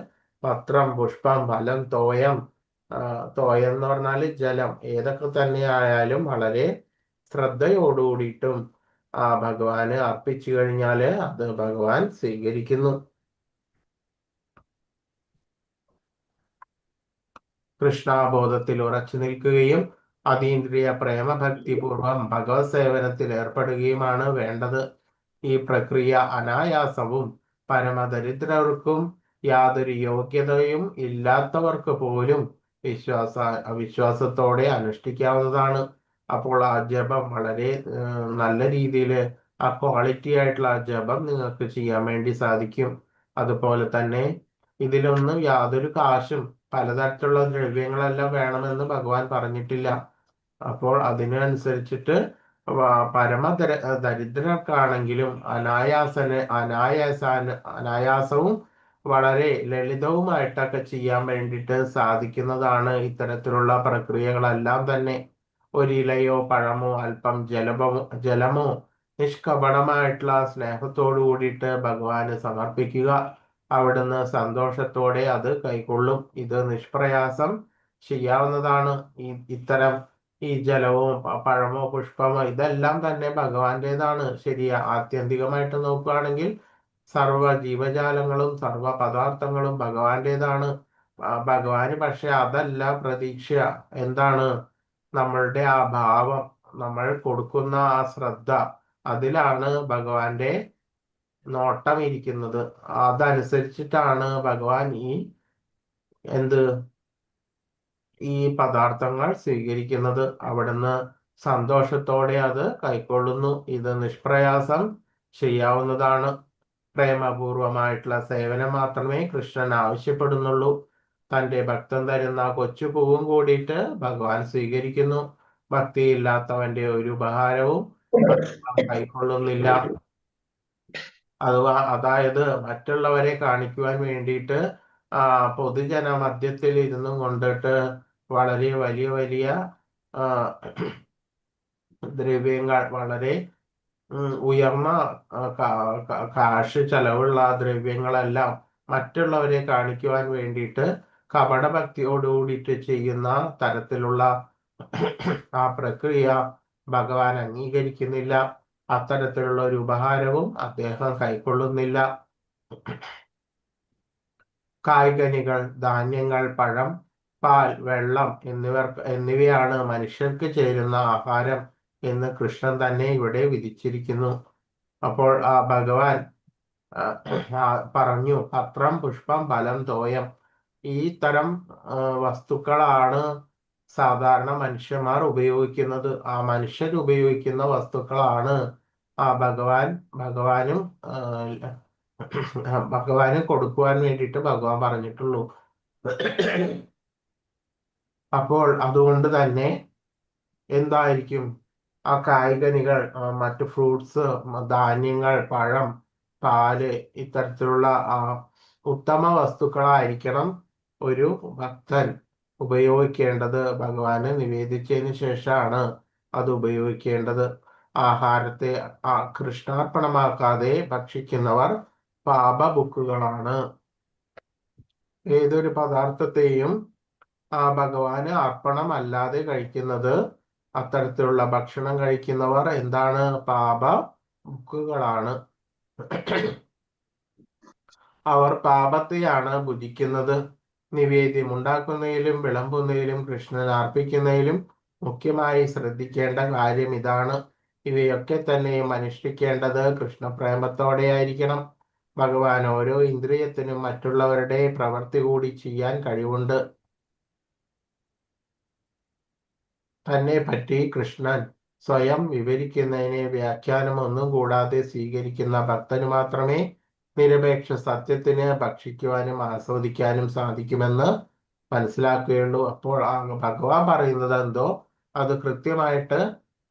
പത്രം, പുഷ്പം, ഫലം, തോയം, തോയം എന്ന് പറഞ്ഞാല് ജലം, ഏതൊക്കെ തന്നെ ആയാലും വളരെ ശ്രദ്ധയോടുകൂടിയിട്ടും ഭഗവാന് അർപ്പിച്ചു കഴിഞ്ഞാല് അത് ഭഗവാൻ സ്വീകരിക്കുന്നു. കൃഷ്ണാബോധത്തിൽ ഉറച്ചു നിൽക്കുകയും അതീന്ദ്രിയ പ്രേമഭക്തിപൂർവം ഭഗവത് സേവനത്തിൽ ഏർപ്പെടുകയുമാണ് വേണ്ടത്. ഈ പ്രക്രിയ അനായാസവും പരമദരിദ്രർക്കും യാതൊരു യോഗ്യതയും ഇല്ലാത്തവർക്ക് പോലും അവിശ്വാസത്തോടെ അനുഷ്ഠിക്കാവുന്നതാണ്. അപ്പോൾ ആ ജപം വളരെ നല്ല രീതിയിൽ, ആ ക്വാളിറ്റി ആയിട്ടുള്ള ആ ജപം നിങ്ങൾക്ക് ചെയ്യാൻ വേണ്ടി സാധിക്കും. അതുപോലെ തന്നെ ഇതിലൊന്നും യാതൊരു കാശും പലതരത്തിലുള്ള ദ്രവ്യങ്ങളെല്ലാം വേണമെന്ന് ഭഗവാൻ പറഞ്ഞിട്ടില്ല. അപ്പോൾ അതിനനുസരിച്ചിട്ട് ദരിദ്രർക്കാണെങ്കിലും അനായാസവും വളരെ ലളിതവുമായിട്ടൊക്കെ ചെയ്യാൻ വേണ്ടിയിട്ട് സാധിക്കുന്നതാണ് ഇത്തരത്തിലുള്ള പ്രക്രിയകളെല്ലാം തന്നെ. ഒരിലയോ പഴമോ അല്പം ജലമോ നിഷ്കപടമായിട്ടുള്ള സ്നേഹത്തോടു കൂടിയിട്ട് ഭഗവാന് സമർപ്പിക്കുക. അവിടുന്ന് സന്തോഷത്തോടെ അത് കൈക്കൊള്ളും. ഇത് നിഷ്പ്രയാസം ചെയ്യാവുന്നതാണ്. ഇത്തരം ഈ ജലവും പഴമോ പുഷ്പമോ ഇതെല്ലാം തന്നെ ഭഗവാന്റേതാണ്. ശരിയാ, ആത്യന്തികമായിട്ട് നോക്കുകയാണെങ്കിൽ സർവ ജീവജാലങ്ങളും സർവ പദാർത്ഥങ്ങളും ഭഗവാന്റേതാണ്. ഭഗവാന് പക്ഷെ അതല്ല പ്രതീക്ഷ. എന്താണ്? നമ്മളുടെ ആ ഭാവം, നമ്മൾ കൊടുക്കുന്ന ആ ശ്രദ്ധ, അതിലാണ് ഭഗവാന്റെ നോട്ടം ഇരിക്കുന്നത്. അതനുസരിച്ചിട്ടാണ് ഭഗവാൻ ഈ പദാർത്ഥങ്ങൾ സ്വീകരിക്കുന്നത്. അവിടുന്ന് സന്തോഷത്തോടെ അത് കൈക്കൊള്ളുന്നു. ഇത് നിഷ്പ്രയാസം ചെയ്യാവുന്നതാണ്. പ്രേമപൂർവമായിട്ടുള്ള സേവനം മാത്രമേ കൃഷ്ണൻ ആവശ്യപ്പെടുന്നുള്ളൂ. തന്റെ ഭക്തൻ തരുന്ന കൊച്ചു പൂവും കൂടിയിട്ട് ഭഗവാൻ സ്വീകരിക്കുന്നു. ഭക്തിയില്ലാത്തവന്റെ ഒരു ഉപഹാരവും ഭഗവാൻ കൈക്കൊള്ളുന്നില്ല. അതായത് മറ്റുള്ളവരെ കാണിക്കുവാൻ വേണ്ടിയിട്ട് പൊതുജന മധ്യത്തിൽ ഇരുന്നു കൊണ്ടിട്ട് വളരെ വലിയ വലിയ ദ്രവ്യങ്ങൾ, വളരെ ഉയർന്ന കാശ് ചെലവുള്ള ദ്രവ്യങ്ങളെല്ലാം മറ്റുള്ളവരെ കാണിക്കുവാൻ വേണ്ടിയിട്ട് കപടഭക്തിയോടുകൂടിയിട്ട് ചെയ്യുന്ന തരത്തിലുള്ള ആ പ്രക്രിയ ഭഗവാൻ അംഗീകരിക്കുന്നില്ല. അത്തരത്തിലുള്ള ഒരു ഉപഹാരവും അദ്ദേഹം കൈക്കൊള്ളുന്നില്ല. കായ്കനികൾ, ധാന്യങ്ങൾ, പഴം, പാൽ, വെള്ളം എന്നിവയാണ് മനുഷ്യർക്ക് ചേരുന്ന ആഹാരം എന്ന് കൃഷ്ണൻ തന്നെ ഇവിടെ വിധിച്ചിരിക്കുന്നു. അപ്പോൾ ആ ഭഗവാൻ പറഞ്ഞു, പത്രം, പുഷ്പം, ഫലം, തോയം, ഈ തരം വസ്തുക്കളാണ് സാധാരണ മനുഷ്യന്മാർ ഉപയോഗിക്കുന്നത്. ആ മനുഷ്യർ ഉപയോഗിക്കുന്ന വസ്തുക്കളാണ് ഭഗവാന് കൊടുക്കുവാൻ വേണ്ടിയിട്ട് ഭഗവാൻ പറഞ്ഞിട്ടുള്ളൂ. അപ്പോൾ അതുകൊണ്ട് തന്നെ എന്തായിരിക്കും ആ കായ്കനികൾ, മറ്റു ഫ്രൂട്ട്സ്, ധാന്യങ്ങൾ, പഴം, പാല്, ഇത്തരത്തിലുള്ള ഉത്തമ വസ്തുക്കളായിരിക്കണം ഒരു ഭക്തൻ ഉപയോഗിക്കേണ്ടത്. ഭഗവാന് നിവേദിച്ചതിന് ശേഷമാണ് അത് ഉപയോഗിക്കേണ്ടത്. ആഹാരത്തെ കൃഷ്ണാർപ്പണമാക്കാതെ ഭക്ഷിക്കുന്നവർ പാപബുക്കുകളാണ്. ഏതൊരു പദാർത്ഥത്തെയും ഭഗവാന് അർപ്പണം അല്ലാതെ കഴിക്കുന്നത്, അത്തരത്തിലുള്ള ഭക്ഷണം കഴിക്കുന്നവർ എന്താണ്? പാപ ബുക്കുകളാണ്. അവർ പാപത്തെയാണ് ഭുജിക്കുന്നത്. നിവേദ്യം ഉണ്ടാക്കുന്നതിലും വിളമ്പുന്നതിലും കൃഷ്ണൻ അർപ്പിക്കുന്നതിലും മുഖ്യമായി ശ്രദ്ധിക്കേണ്ട കാര്യം ഇതാണ്. ഇവയൊക്കെ തന്നെയും അനുഷ്ഠിക്കേണ്ടത് കൃഷ്ണപ്രേമത്തോടെയായിരിക്കണം. ഭഗവാൻ ഓരോ ഇന്ദ്രിയത്തിനും മറ്റുള്ളവരുടെ പ്രവൃത്തി കൂടി ചെയ്യാൻ കഴിവുണ്ട്. തന്നെ പറ്റി കൃഷ്ണൻ സ്വയം വിവരിക്കുന്നതിനെ വ്യാഖ്യാനം ഒന്നും കൂടാതെ സ്വീകരിക്കുന്ന ഭക്തന് മാത്രമേ നിരപേക്ഷ സത്യത്തിന് ഭക്ഷിക്കുവാനും ആസ്വദിക്കാനും സാധിക്കുമെന്ന് മനസ്സിലാക്കുകയുള്ളൂ. അപ്പോൾ ഭഗവാൻ പറയുന്നത് എന്തോ അത് കൃത്യമായിട്ട്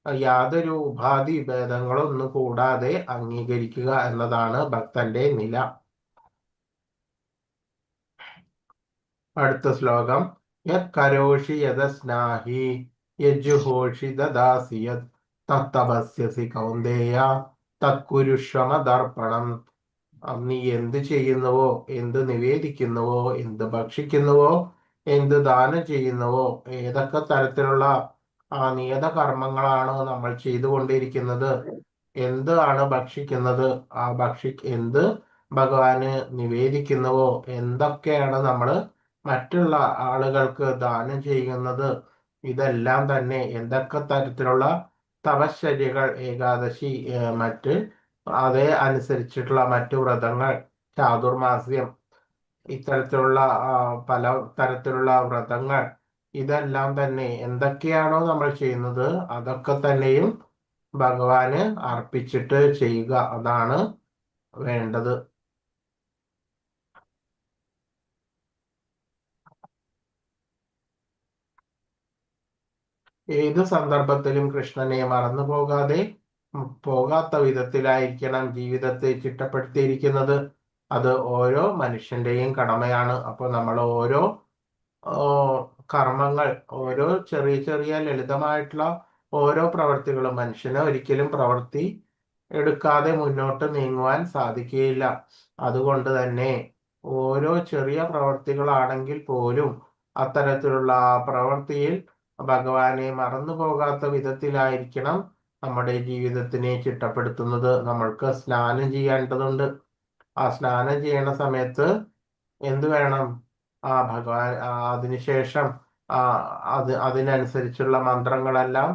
യാതൊരു ഉപാധി ഭേദങ്ങളൊന്നും കൂടാതെ അംഗീകരിക്കുക എന്നതാണ് ഭക്തന്റെ നില. അടുത്ത ശ്ലോകം. യത് കരോഷി യദസ്നാഹി യജ്ജുഹോഷി ദദാസി യത് തത്തപസ്യസി കൗന്ദേയ തത്കുരുഷ്വമദർപ്പണം. നീ എന്ത് ചെയ്യുന്നുവോ, എന്ത് നിവേദിക്കുന്നുവോ, എന്ത് ഭക്ഷിക്കുന്നുവോ, എന്ത് ദാനം ചെയ്യുന്നുവോ, ഏതൊക്കെ തരത്തിലുള്ള നിയത കർമ്മങ്ങളാണോ നമ്മൾ ചെയ്തുകൊണ്ടിരിക്കുന്നത്, എന്താണ് ഭക്ഷിക്കുന്നത്, എന്ത് ഭഗവാന് നിവേദിക്കുന്നുവോ, എന്തൊക്കെയാണ് നമ്മൾ മറ്റുള്ള ആളുകൾക്ക് ദാനം ചെയ്യുന്നത്, ഇതെല്ലാം തന്നെ എന്തൊക്കെ തരത്തിലുള്ള തപശ്ചര്യകൾ, ഏകാദശി, മറ്റ് അതേ അനുസരിച്ചിട്ടുള്ള മറ്റു വ്രതങ്ങൾ, ചാതുർമാസ്യം, ഇത്തരത്തിലുള്ള പല തരത്തിലുള്ള വ്രതങ്ങൾ, ഇതെല്ലാം തന്നെ എന്തൊക്കെയാണോ നമ്മൾ ചെയ്യുന്നത് അതൊക്കെ തന്നെയും ഭഗവാന് അർപ്പിച്ചിട്ട് ചെയ്യുക, അതാണ് വേണ്ടത്. ഏത് സന്ദർഭത്തിലും കൃഷ്ണനെ മറന്നു പോകാത്ത വിധത്തിലായിരിക്കണം ജീവിതത്തെ ചിട്ടപ്പെടുത്തിയിരിക്കുന്നത്. അത് ഓരോ മനുഷ്യന്റെയും കടമയാണ്. അപ്പോൾ നമ്മൾ ഓരോ കർമ്മങ്ങൾ, ഓരോ ചെറിയ ചെറിയ ലളിതമായിട്ടുള്ള ഓരോ പ്രവൃത്തികളും മനുഷ്യന് ഒരിക്കലും പ്രവൃത്തി എടുക്കാതെ മുന്നോട്ട് നീങ്ങുവാൻ സാധിക്കുകയില്ല. അതുകൊണ്ട് തന്നെ ഓരോ ചെറിയ പ്രവൃത്തികളാണെങ്കിൽ പോലും അത്തരത്തിലുള്ള പ്രവൃത്തിയിൽ ഭഗവാനെ മറന്നു പോകാത്ത വിധത്തിലായിരിക്കണം നമ്മുടെ ജീവിതത്തിനെ ചിട്ടപ്പെടുത്തുന്നത്. നമ്മൾക്ക് സ്നാനം ചെയ്യേണ്ടതുണ്ട്. ആ സ്നാനം ചെയ്യണ സമയത്ത് എന്ത് വേണം? ഭഗവാൻ അതിനുശേഷം അതിനനുസരിച്ചുള്ള മന്ത്രങ്ങളെല്ലാം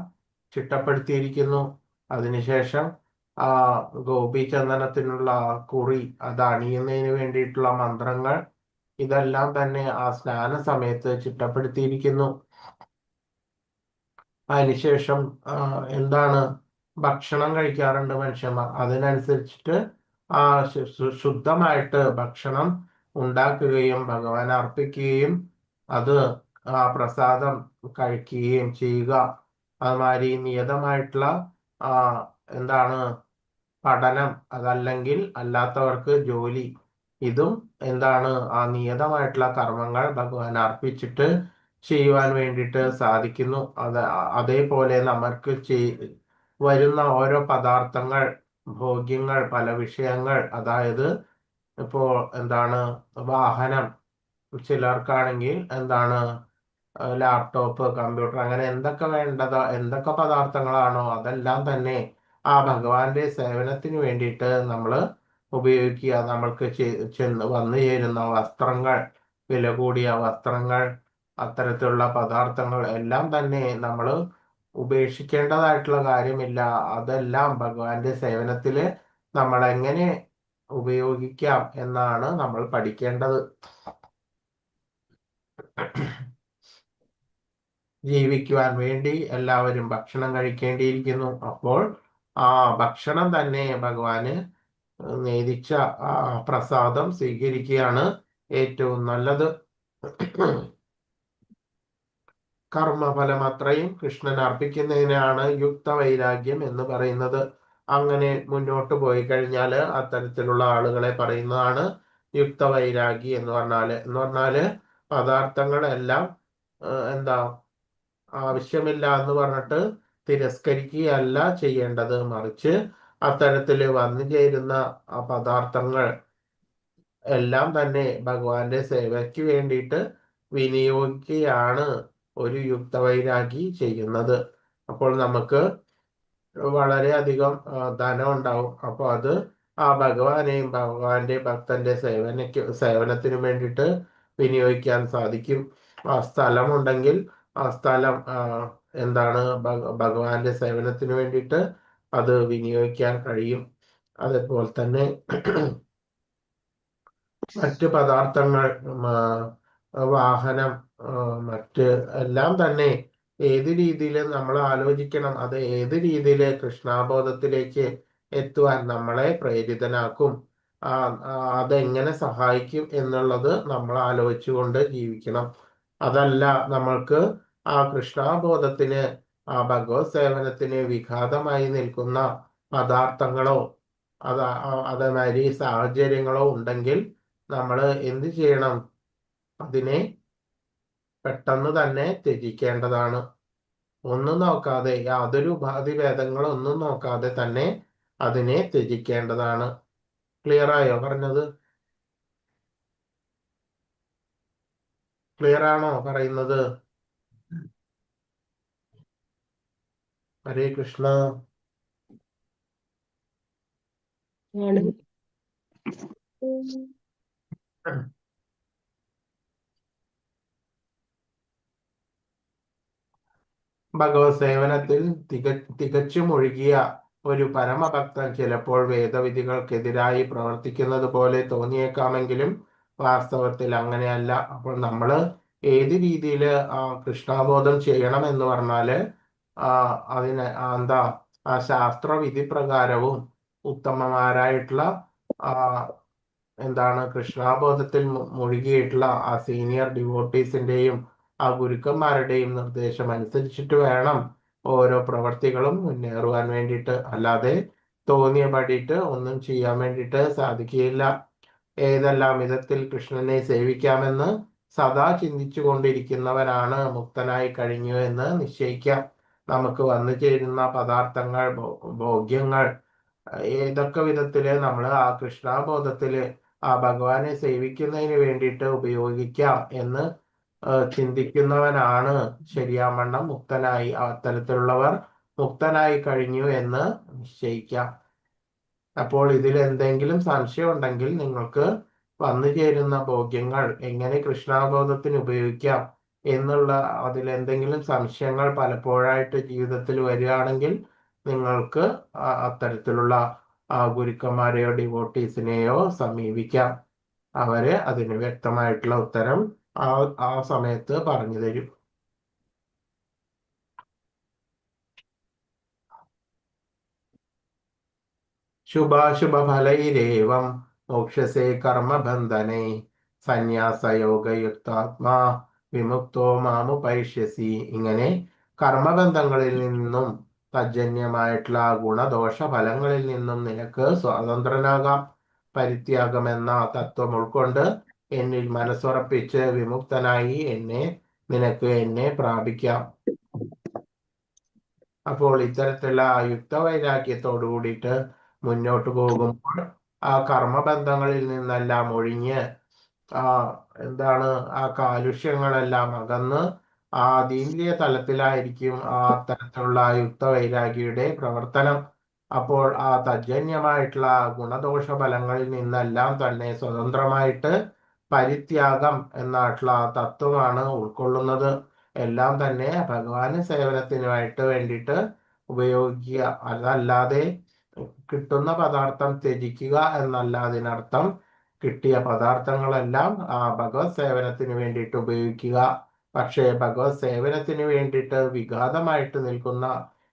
ചിട്ടപ്പെടുത്തിയിരിക്കുന്നു. അതിനുശേഷം ഗോപീചന്ദനത്തിനുള്ള കുറി, അത് അണിയുന്നതിന് വേണ്ടിയിട്ടുള്ള മന്ത്രങ്ങൾ, ഇതെല്ലാം തന്നെ ആ സ്നാന സമയത്ത് ചിട്ടപ്പെടുത്തിയിരിക്കുന്നു. അതിനുശേഷം എന്താണ് ഭക്ഷണം കഴിക്കാറുണ്ട് മനുഷ്യന്മാർ. അതിനനുസരിച്ചിട്ട് ശുദ്ധമായിട്ട് ഭക്ഷണം ഉണ്ടാക്കുകയും ഭഗവാൻ അർപ്പിക്കുകയും അത് പ്രസാദം കഴിക്കുകയും ചെയ്യുക. അതുമാതിരി നിയതമായിട്ടുള്ള എന്താണ് പഠനം, അതല്ലെങ്കിൽ അല്ലാത്തവർക്ക് ജോലി, ഇതും എന്താണ് നിയതമായിട്ടുള്ള കർമ്മങ്ങൾ ഭഗവാൻ അർപ്പിച്ചിട്ട് ചെയ്യുവാൻ വേണ്ടിയിട്ട് സാധിക്കുന്നു. അതേപോലെ നമുക്ക് വരുന്ന ഓരോ പദാർത്ഥങ്ങൾ, ഭോഗ്യങ്ങൾ, പല വിഷയങ്ങൾ, അതായത് ഇപ്പോ എന്താണ് വാഹനം, ചിലർക്കാണെങ്കിൽ എന്താണ് ലാപ്ടോപ്പ്, കമ്പ്യൂട്ടർ, അങ്ങനെ എന്തൊക്കെ എന്തൊക്കെ പദാർത്ഥങ്ങളാണോ അതെല്ലാം തന്നെ ഭഗവാന്റെ സേവനത്തിന് വേണ്ടിയിട്ട് നമ്മൾ ഉപയോഗിക്കുക. നമ്മൾക്ക് വന്നു ചേരുന്ന വസ്ത്രങ്ങൾ, വില കൂടിയ വസ്ത്രങ്ങൾ, അത്തരത്തിലുള്ള പദാർത്ഥങ്ങൾ എല്ലാം തന്നെ നമ്മൾ ഉപേക്ഷിക്കേണ്ടതായിട്ടുള്ള കാര്യമില്ല. അതെല്ലാം ഭഗവാന്റെ സേവനത്തില് നമ്മൾ എങ്ങനെ ഉപയോഗിക്കാം എന്നാണ് നമ്മൾ പഠിക്കേണ്ടത്. ജീവിക്കുവാൻ വേണ്ടി എല്ലാവരും ഭക്ഷണം കഴിക്കേണ്ടിയിരിക്കുന്നു. അപ്പോൾ ഭക്ഷണം തന്നെ ഭഗവാന് നേദിച്ച പ്രസാദം സ്വീകരിക്കുകയാണ് ഏറ്റവും നല്ലത്. കർമ്മഫലം അത്രയും കൃഷ്ണൻ അർപ്പിക്കുന്നതിനാണ് യുക്തവൈരാഗ്യം എന്ന് പറയുന്നത്. അങ്ങനെ മുന്നോട്ട് പോയി കഴിഞ്ഞാൽ അത്തരത്തിലുള്ള ആളുകളെ പറയുന്നതാണ് യുക്തവൈരാഗി എന്ന് പറഞ്ഞാല് പദാർത്ഥങ്ങളെല്ലാം എന്താ ആവശ്യമില്ല എന്ന് പറഞ്ഞിട്ട് തിരസ്കരിക്കുകയല്ല ചെയ്യേണ്ടത്. മറിച്ച് അത്തരത്തിൽ വന്നു ചേരുന്ന പദാർത്ഥങ്ങൾ എല്ലാം തന്നെ ഭഗവാന്റെ സേവയ്ക്ക് വേണ്ടിയിട്ട് വിനിയോഗിക്കുകയാണ് ഒരു യുക്തവൈരാഗി ചെയ്യുന്നത്. അപ്പോൾ നമുക്ക് വളരെയധികം ധനം ഉണ്ടാവും. അപ്പോൾ അത് ഭഗവാനെയും ഭഗവാന്റെ ഭക്തന്റെ സേവനത്തിന് വേണ്ടിയിട്ട് വിനിയോഗിക്കാൻ സാധിക്കും. സ്ഥലമുണ്ടെങ്കിൽ ആ സ്ഥലം എന്താണ് ഭഗവാന്റെ സേവനത്തിന് വേണ്ടിയിട്ട് അത് വിനിയോഗിക്കാൻ കഴിയും. അതേപോലെ തന്നെ മറ്റ് പദാർത്ഥങ്ങൾ, വാഹനം, മറ്റ് എല്ലാം തന്നെ ഏത് രീതിയിൽ നമ്മൾ ആലോചിക്കണം. അത് ഏത് രീതിയിൽ കൃഷ്ണാബോധത്തിലേക്ക് എത്തുവാൻ നമ്മളെ പ്രേരിതനാക്കും, അതെങ്ങനെ സഹായിക്കും എന്നുള്ളത് നമ്മൾ ആലോചിച്ചുകൊണ്ട് ജീവിക്കണം. അതല്ല നമ്മൾക്ക് കൃഷ്ണാബോധത്തിന് ആ ഭഗവത് സേവനത്തിന് വിഘാതമായി നിൽക്കുന്ന പദാർത്ഥങ്ങളോ അതേമാതിരി സാഹചര്യങ്ങളോ ഉണ്ടെങ്കിൽ നമ്മൾ എന്ത് ചെയ്യണം? അതിനെ പെട്ടെന്ന് തന്നെ ത്യജിക്കേണ്ടതാണ്. ഒന്നും നോക്കാതെ, യാതൊരു ഉപാധിഭേദങ്ങളൊന്നും നോക്കാതെ തന്നെ അതിനെ ത്യജിക്കേണ്ടതാണ്. ക്ലിയർ ആയോ പറഞ്ഞത്? ക്ലിയർ ആണോ പറയുന്നത്? ഹരേ കൃഷ്ണ. ആണ്. ഭഗവത് സേവനത്തിൽ തികച്ചും ഒഴുകിയ ഒരു പരമഭക്തൻ ചിലപ്പോൾ വേദവിധികൾക്കെതിരായി പ്രവർത്തിക്കുന്നത് പോലെ തോന്നിയേക്കാമെങ്കിലും വാസ്തവത്തിൽ അങ്ങനെയല്ല. അപ്പോൾ നമ്മൾ ഏത് രീതിയിൽ കൃഷ്ണാബോധം ചെയ്യണം എന്ന് പറഞ്ഞാല് അതിന് എന്താ ശാസ്ത്രവിധി പ്രകാരവും ഉത്തമമാരായിട്ടുള്ള എന്താണ് കൃഷ്ണാബോധത്തിൽ മുഴുകിയിട്ടുള്ള ആ സീനിയർ ഡിവോട്ടീസിന്റെയും ആ ഗുരുക്കന്മാരുടെയും നിർദ്ദേശം അനുസരിച്ചിട്ട് വേണം ഓരോ പ്രവർത്തികളും മുന്നേറുവാൻ വേണ്ടിയിട്ട്. അല്ലാതെ തോന്നിയ പടിയിട്ട് ഒന്നും ചെയ്യാൻ വേണ്ടിയിട്ട് സാധിക്കുകയില്ല. ഏതെല്ലാം വിധത്തിൽ കൃഷ്ണനെ സേവിക്കാമെന്ന് സദാ ചിന്തിച്ചു കൊണ്ടിരിക്കുന്നവനാണ് മുക്തനായി കഴിഞ്ഞു എന്ന് നിശ്ചയിക്കാം. നമുക്ക് വന്നു ചേരുന്ന പദാർത്ഥങ്ങൾ, ഭോഗ്യങ്ങൾ ഏതൊക്കെ വിധത്തില് നമ്മൾ ആ കൃഷ്ണാബോധത്തില് ആ ഭഗവാനെ സേവിക്കുന്നതിന് വേണ്ടിയിട്ട് ഉപയോഗിക്കാം എന്ന് ചിന്തിക്കുന്നവനാണ് ശരിയാവണ്ണം മുക്തനായി, അത്തരത്തിലുള്ളവർ മുക്തനായി കഴിഞ്ഞു എന്ന് നിശ്ചയിക്കാം. അപ്പോൾ ഇതിൽ എന്തെങ്കിലും സംശയം ഉണ്ടെങ്കിൽ നിങ്ങൾക്ക് വന്നു ചേരുന്ന ഭോഗ്യങ്ങൾ എങ്ങനെ കൃഷ്ണാബോധത്തിന് ഉപയോഗിക്കാം എന്നുള്ള അതിലെന്തെങ്കിലും സംശയങ്ങൾ പലപ്പോഴായിട്ട് ജീവിതത്തിൽ വരികയാണെങ്കിൽ നിങ്ങൾക്ക് അത്തരത്തിലുള്ള ഗുരുക്കന്മാരെയോ ഡിവോട്ടീസിനെയോ സമീപിക്കാം. അവര് അതിന് വ്യക്തമായിട്ടുള്ള ഉത്തരം ആ സമയത്ത് പറഞ്ഞു തരും. ശുഭാശുഭഫലൈരേവം മോക്ഷസേ കർമ്മബന്ധനേ സന്യാസയോഗയുക്താത്മാ വിമുക്തോ മാമുപൈഷ്യസി. ഇങ്ങനെ കർമ്മബന്ധങ്ങളിൽ നിന്നും തജ്ജന്യമായിട്ടുള്ള ഗുണദോഷ ഫലങ്ങളിൽ നിന്നും നിനക്ക് സ്വതന്ത്രനാകാം. പരിത്യാഗം എന്ന തത്വം ഉൾക്കൊണ്ട് എന്നിൽ മനസ്സുറപ്പിച്ച് വിമുക്തനായി നിനക്ക് എന്നെ പ്രാപിക്കാം. അപ്പോൾ ഇത്തരത്തിലുള്ള യുക്തവൈരാഗ്യത്തോടു കൂടിയിട്ട് മുന്നോട്ട് പോകുമ്പോൾ ആ കർമ്മബന്ധങ്ങളിൽ നിന്നെല്ലാം ഒഴിഞ്ഞ് എന്താണ് ആ കാലുഷ്യങ്ങളെല്ലാം അകന്ന് ആ അതീന്ദ്രിയ തലത്തിലായിരിക്കും ആ തരത്തിലുള്ള യുക്തവൈരാഗ്യയുടെ പ്രവർത്തനം. അപ്പോൾ ആ തജ്ജന്യമായിട്ടുള്ള ഗുണദോഷ ഫലങ്ങളിൽ നിന്നെല്ലാം തന്നെ സ്വതന്ത്രമായിട്ട് പരിത്യാഗം എന്നായിട്ടുള്ള ആ തത്വമാണ് ഉൾക്കൊള്ളുന്നത്. എല്ലാം തന്നെ ഭഗവാന് സേവനത്തിനായിട്ട് വേണ്ടിയിട്ട് ഉപയോഗിക്കുക. അതല്ലാതെ കിട്ടുന്ന പദാർത്ഥം ത്യജിക്കുക എന്നല്ല അതിനർത്ഥം. കിട്ടിയ പദാർത്ഥങ്ങളെല്ലാം ഭഗവത് സേവനത്തിന് വേണ്ടിയിട്ട് ഉപയോഗിക്കുക. പക്ഷേ ഭഗവത് സേവനത്തിന് വേണ്ടിയിട്ട് വിഘാതമായിട്ട് നിൽക്കുന്ന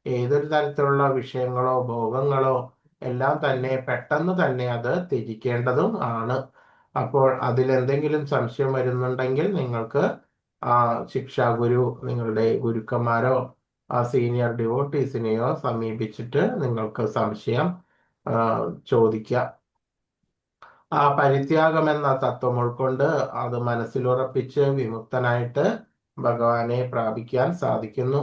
ഏതൊരു തരത്തിലുള്ള വിഷയങ്ങളോ ഭോഗങ്ങളോ എല്ലാം തന്നെ പെട്ടെന്ന് തന്നെ അത് ത്യജിക്കേണ്ടതും ആണ്. അപ്പോൾ അതിലെന്തെങ്കിലും സംശയം വരുന്നുണ്ടെങ്കിൽ നിങ്ങൾക്ക് ശിക്ഷാഗുരു, നിങ്ങളുടെ ഗുരുക്കന്മാരോ സീനിയർ ഡിവോട്ടീസിനെയോ സമീപിച്ചിട്ട് നിങ്ങൾക്ക് സംശയം ചോദിക്കാം. ആ പരിത്യാഗം എന്ന തത്വം ഉൾക്കൊണ്ട് അത് മനസ്സിലുറപ്പിച്ച് വിമുക്തനായിട്ട് ഭഗവാനെ പ്രാപിക്കാൻ സാധിക്കുന്നു.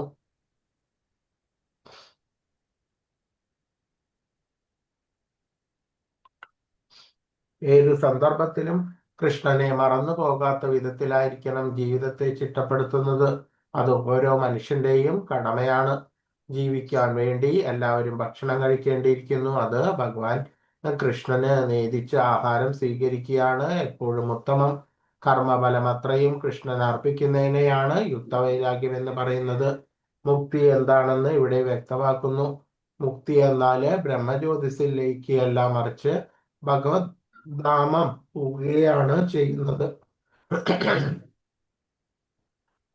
ഏത് സന്ദർഭത്തിലും കൃഷ്ണനെ മറന്നു പോകാത്ത വിധത്തിലായിരിക്കണം ജീവിതത്തെ ചിട്ടപ്പെടുത്തുന്നത്. അത് ഓരോ മനുഷ്യന്റെയും കടമയാണ്. ജീവിക്കാൻ വേണ്ടി എല്ലാവരും ഭക്ഷണം കഴിക്കേണ്ടിയിരിക്കുന്നു. അത് ഭഗവാൻ കൃഷ്ണന് നേദിച്ച ആഹാരം സ്വീകരിക്കുകയാണ് എപ്പോഴും ഉത്തമം. കർമ്മഫലം അത്രയും കൃഷ്ണൻ അർപ്പിക്കുന്നതിനെയാണ് യുക്തവൈരാഗ്യം എന്ന് പറയുന്നത്. മുക്തി എന്താണെന്ന് ഇവിടെ വ്യക്തമാക്കുന്നു. മുക്തി എന്നാല് ബ്രഹ്മജ്യോതിസിൽ ലയിക്കുകയല്ല, മറിച്ച് ഭഗവത് ധാമം പോവുകയാണ് ചെയ്യുന്നത്.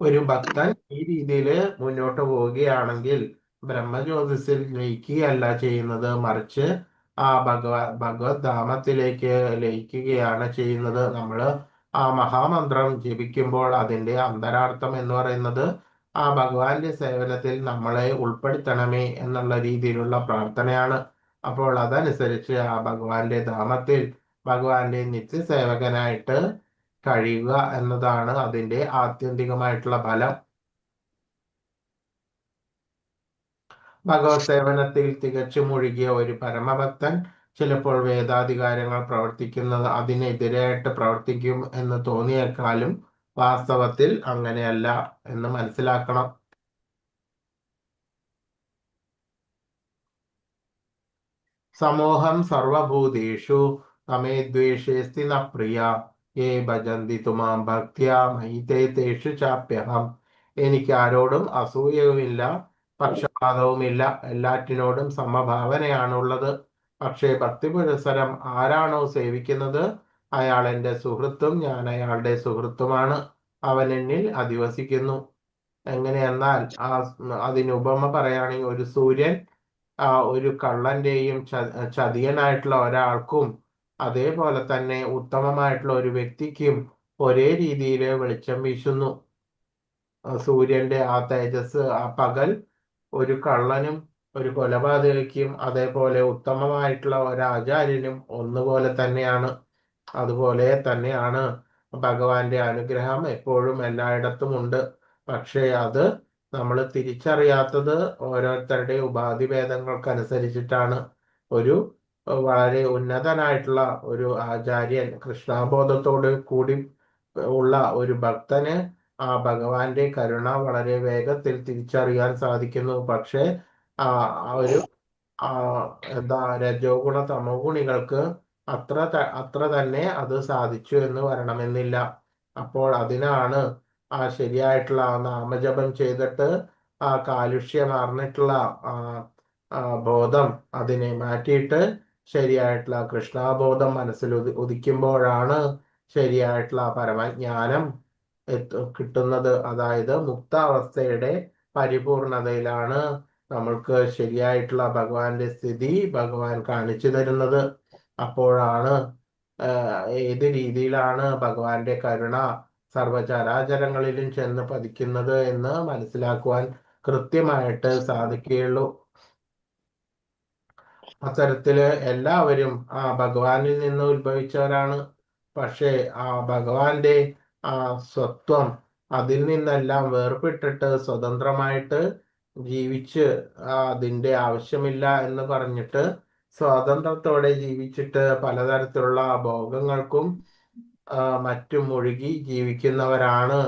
ഒരു ഭക്തൻ ഈ രീതിയിൽ മുന്നോട്ട് പോവുകയാണെങ്കിൽ ബ്രഹ്മജ്യോതിസിൽ ലയിക്കുകയല്ല ചെയ്യുന്നത്, മറിച്ച് ആ ഭഗവത് ധാമത്തിലേക്ക് ലയിക്കുകയാണ് ചെയ്യുന്നത്. നമ്മൾ ആ മഹാമന്ത്രം ജപിക്കുമ്പോൾ അതിന്റെ അന്തരാർത്ഥം എന്ന് പറയുന്നത് ആ ഭഗവാന്റെ സേവനത്തിൽ നമ്മളെ ഉൾപ്പെടുത്തണമേ എന്നുള്ള രീതിയിലുള്ള പ്രാർത്ഥനയാണ്. അപ്പോൾ അതനുസരിച്ച് ആ ഭഗവാന്റെ ധാമത്തിൽ ഭഗവാന്റെ നിത്യസേവകനായിട്ട് കഴിയുക എന്നതാണ് അതിന്റെ ആത്യന്തികമായിട്ടുള്ള ഫലം. ഭഗവത് സേവനത്തിൽ തികച്ചു മുഴുകിയ ഒരു പരമഭക്തൻ ചിലപ്പോൾ വേദാധികാരങ്ങൾ പ്രവർത്തിക്കുന്നത് അതിനെതിരായിട്ട് പ്രവർത്തിക്കും എന്ന് തോന്നിയേക്കാളും വാസ്തവത്തിൽ അങ്ങനെയല്ല എന്ന് മനസ്സിലാക്കണം. സമൂഹം സർവഭൂതേഷു തമേ ദ്വേഷേസ്തി ന പ്രിയ യേ ഭജന്തി തുമാം ഭക്ത്യാ മയിതേ തേഷു ചാപ്യഹം. എനിക്ക് ആരോടും അസൂയവുമില്ല, പക്ഷപാതവുമില്ല, എല്ലാറ്റിനോടും സമഭാവനയാണുള്ളത്. പക്ഷേ ഭക്തി പുരസ്സരം ആരാണോ സേവിക്കുന്നത് അയാൾ എൻ്റെ സുഹൃത്തും ഞാൻ അയാളുടെ സുഹൃത്തുമാണ്. അവൻ എന്നിൽ അധിവസിക്കുന്നു. എങ്ങനെയെന്നാൽ അതിന് ഉപമ പറയുകയാണെങ്കിൽ ഒരു സൂര്യൻ ഒരു കള്ളന്റെയും ചതിയനായിട്ടുള്ള ഒരാൾക്കും അതേപോലെ തന്നെ ഉത്തമമായിട്ടുള്ള ഒരു വ്യക്തിക്കും ഒരേ രീതിയിൽ വെളിച്ചം വീശുന്നു. സൂര്യന്റെ ആ തേജസ്, ആ പകൽ ഒരു കള്ളനും ഒരു കൊലപാതകയ്ക്കും അതേപോലെ ഉത്തമമായിട്ടുള്ള ഒരാചാര്യനും ഒന്നുപോലെ തന്നെയാണ്. അതുപോലെ തന്നെയാണ് ഭഗവാന്റെ അനുഗ്രഹം എപ്പോഴും എല്ലായിടത്തും ഉണ്ട്. പക്ഷേ അത് നമ്മൾ തിരിച്ചറിയാത്തത് ഓരോരുത്തരുടെ ഉപാധിഭേദങ്ങൾക്കനുസരിച്ചിട്ടാണ്. ഒരു വളരെ ഉന്നതനായിട്ടുള്ള ഒരു ആചാര്യൻ കൃഷ്ണബോധത്തോട് കൂടി ഉള്ള ഒരു ഭക്തന് ആ ഭഗവാന്റെ കരുണ വളരെ വേഗത്തിൽ തിരിച്ചറിയാൻ സാധിക്കുന്നു. പക്ഷേ ഒരു എന്താ രജോ ഗുണ തമോ ഗുണികൾക്ക് അത്ര തന്നെ അത് സാധിച്ചു എന്ന് വരണമെന്നില്ല. അപ്പോൾ അതിനാണ് ആ ശരിയായിട്ടുള്ള നാമജപം ചെയ്തിട്ട് ആ കാലുഷ്യമാർന്നിട്ടുള്ള ബോധം അതിനെ മാറ്റിയിട്ട് ശരിയായിട്ടുള്ള കൃഷ്ണബോധം മനസ്സിൽ ഉദിക്കുമ്പോഴാണ് ശരിയായിട്ടുള്ള പരമജ്ഞാനം കിട്ടുന്നത്. അതായത് മുക്താവസ്ഥയുടെ പരിപൂർണതയിലാണ് നമ്മൾക്ക് ശരിയായിട്ടുള്ള ഭഗവാന്റെ സ്ഥിതി ഭഗവാൻ കാണിച്ചു തരുന്നത്. അപ്പോഴാണ് ഏത് രീതിയിലാണ് ഭഗവാന്റെ കരുണ സർവചരാചരങ്ങളിലും ചെന്ന് പതിക്കുന്നത് എന്ന് മനസ്സിലാക്കുവാൻ കൃത്യമായിട്ട് സാധിക്കുകയുള്ളൂ. അത്തരത്തില് എല്ലാവരും ആ ഭഗവാനിൽ നിന്ന് ഉത്ഭവിച്ചവരാണ്. പക്ഷേ ആ ഭഗവാന്റെ ആ സ്വത്വം അതിൽ നിന്നെല്ലാം വേർപെട്ടിട്ട് സ്വതന്ത്രമായിട്ട് ജീവിച്ച് അതിന്റെ ആവശ്യമില്ല എന്ന് പറഞ്ഞിട്ട് സ്വാതന്ത്ര്യത്തോടെ ജീവിച്ചിട്ട് പലതരത്തിലുള്ള ഭോഗങ്ങൾക്കും മറ്റും ഒഴുകി ജീവിക്കുന്നവരാണ്.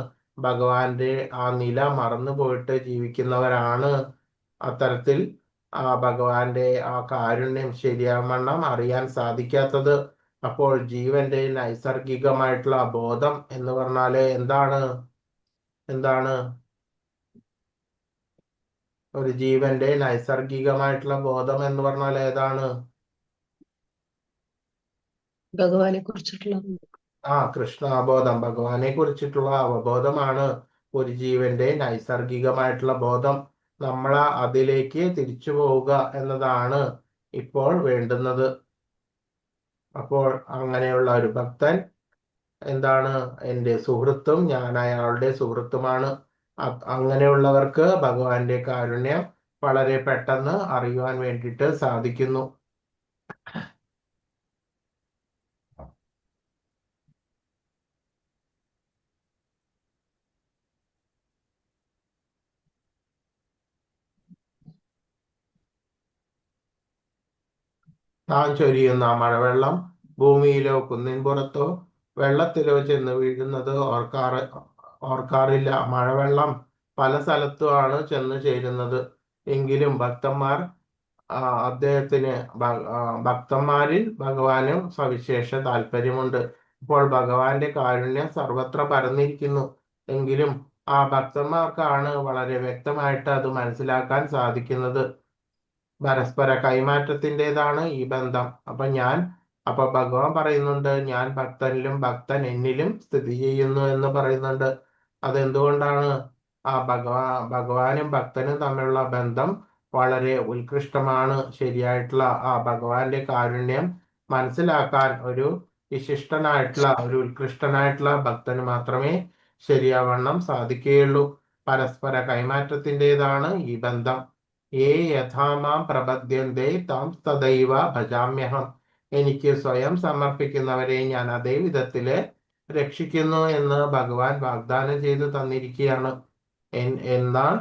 ഭഗവാന്റെ ആ നില മറന്നു പോയിട്ട് ജീവിക്കുന്നവരാണ് അത്തരത്തിൽ ആ ഭഗവാന്റെ ആ കാരുണ്യം ശരിയാവണ്ണം അറിയാൻ സാധിക്കാത്തത്. അപ്പോൾ ജീവന്റെ നൈസർഗികമായിട്ടുള്ള ബോധം എന്ന് പറഞ്ഞാല് എന്താണ് ഒരു ജീവന്റെ നൈസർഗികമായിട്ടുള്ള ബോധം എന്ന് പറഞ്ഞാൽ ഏതാണ്? ഭഗവാനെ കുറിച്ചിട്ടുള്ള കൃഷ്ണബോധം, ഭഗവാനെ കുറിച്ചിട്ടുള്ള അവബോധമാണ് ഒരു ജീവന്റെ നൈസർഗികമായിട്ടുള്ള ബോധം. നമ്മൾ അതിലേക്ക് തിരിച്ചു പോവുക എന്നതാണ് ഇപ്പോൾ വേണ്ടുന്നത്. അപ്പോൾ അങ്ങനെയുള്ള ഒരു ഭക്തൻ എന്താണ്? എൻ്റെ സുഹൃത്തും ഞാൻ അയാളുടെ സുഹൃത്തുമാണ്. അങ്ങനെയുള്ളവർക്ക് ഭഗവാന്റെ കാരുണ്യം വളരെ പെട്ടെന്ന് അറിയുവാൻ വേണ്ടിയിട്ട് സാധിക്കുന്നു. താൻ ചൊരിയുന്ന മഴവെള്ളം ഭൂമിയിലോ കുന്നിൻപുറത്തോ വെള്ളത്തിലോ ചെന്ന് വീഴുന്നത് ഓർക്കാറില്ല. മഴവെള്ളം പല സ്ഥലത്തുമാണ് ചെന്ന് ചേരുന്നത്. എങ്കിലും ഭക്തന്മാരിൽ ഭഗവാനും സവിശേഷ താല്പര്യമുണ്ട്. ഇപ്പോൾ ഭഗവാന്റെ കാരുണ്യം സർവത്ര പരന്നിരിക്കുന്നു. എങ്കിലും ആ ഭക്തന്മാർക്കാണ് വളരെ വ്യക്തമായിട്ട് അത് മനസ്സിലാക്കാൻ സാധിക്കുന്നത്. പരസ്പര കൈമാറ്റത്തിൻ്റെതാണ് ഈ ബന്ധം. അപ്പൊ ഭഗവാൻ പറയുന്നുണ്ട്, ഞാൻ ഭക്തനിലും ഭക്തൻ എന്നിലും സ്ഥിതി ചെയ്യുന്നു എന്ന് പറയുന്നുണ്ട്. അതെന്തുകൊണ്ടാണ്? ആ ഭഗവാനും ഭക്തനും തമ്മിലുള്ള ബന്ധം വളരെ ഉത്കൃഷ്ടമാണ്. ശരിയായിട്ടുള്ള ആ ഭഗവാന്റെ കാരുണ്യം മനസ്സിലാക്കാൻ ഒരു വിശിഷ്ടനായിട്ടുള്ള ഒരു ഉത്കൃഷ്ടനായിട്ടുള്ള ഭക്തന് മാത്രമേ ശരിയാവണ്ണം സാധിക്കുകയുള്ളൂ. പരസ്പര കൈമാറ്റത്തിൻ്റെതാണ് ഈ ബന്ധം. ഏ യഥാമാം പ്രപദ്യന്തേ താം തദൈവ ഭജാമ്യഹം. എനിക്ക് സ്വയം സമർപ്പിക്കുന്നവരെ ഞാൻ അതേ വിധത്തില് രക്ഷിക്കുന്നു എന്ന് ഭഗവാൻ വാഗ്ദാനം ചെയ്തു തന്നിരിക്കുകയാണ്. എന്നാൽ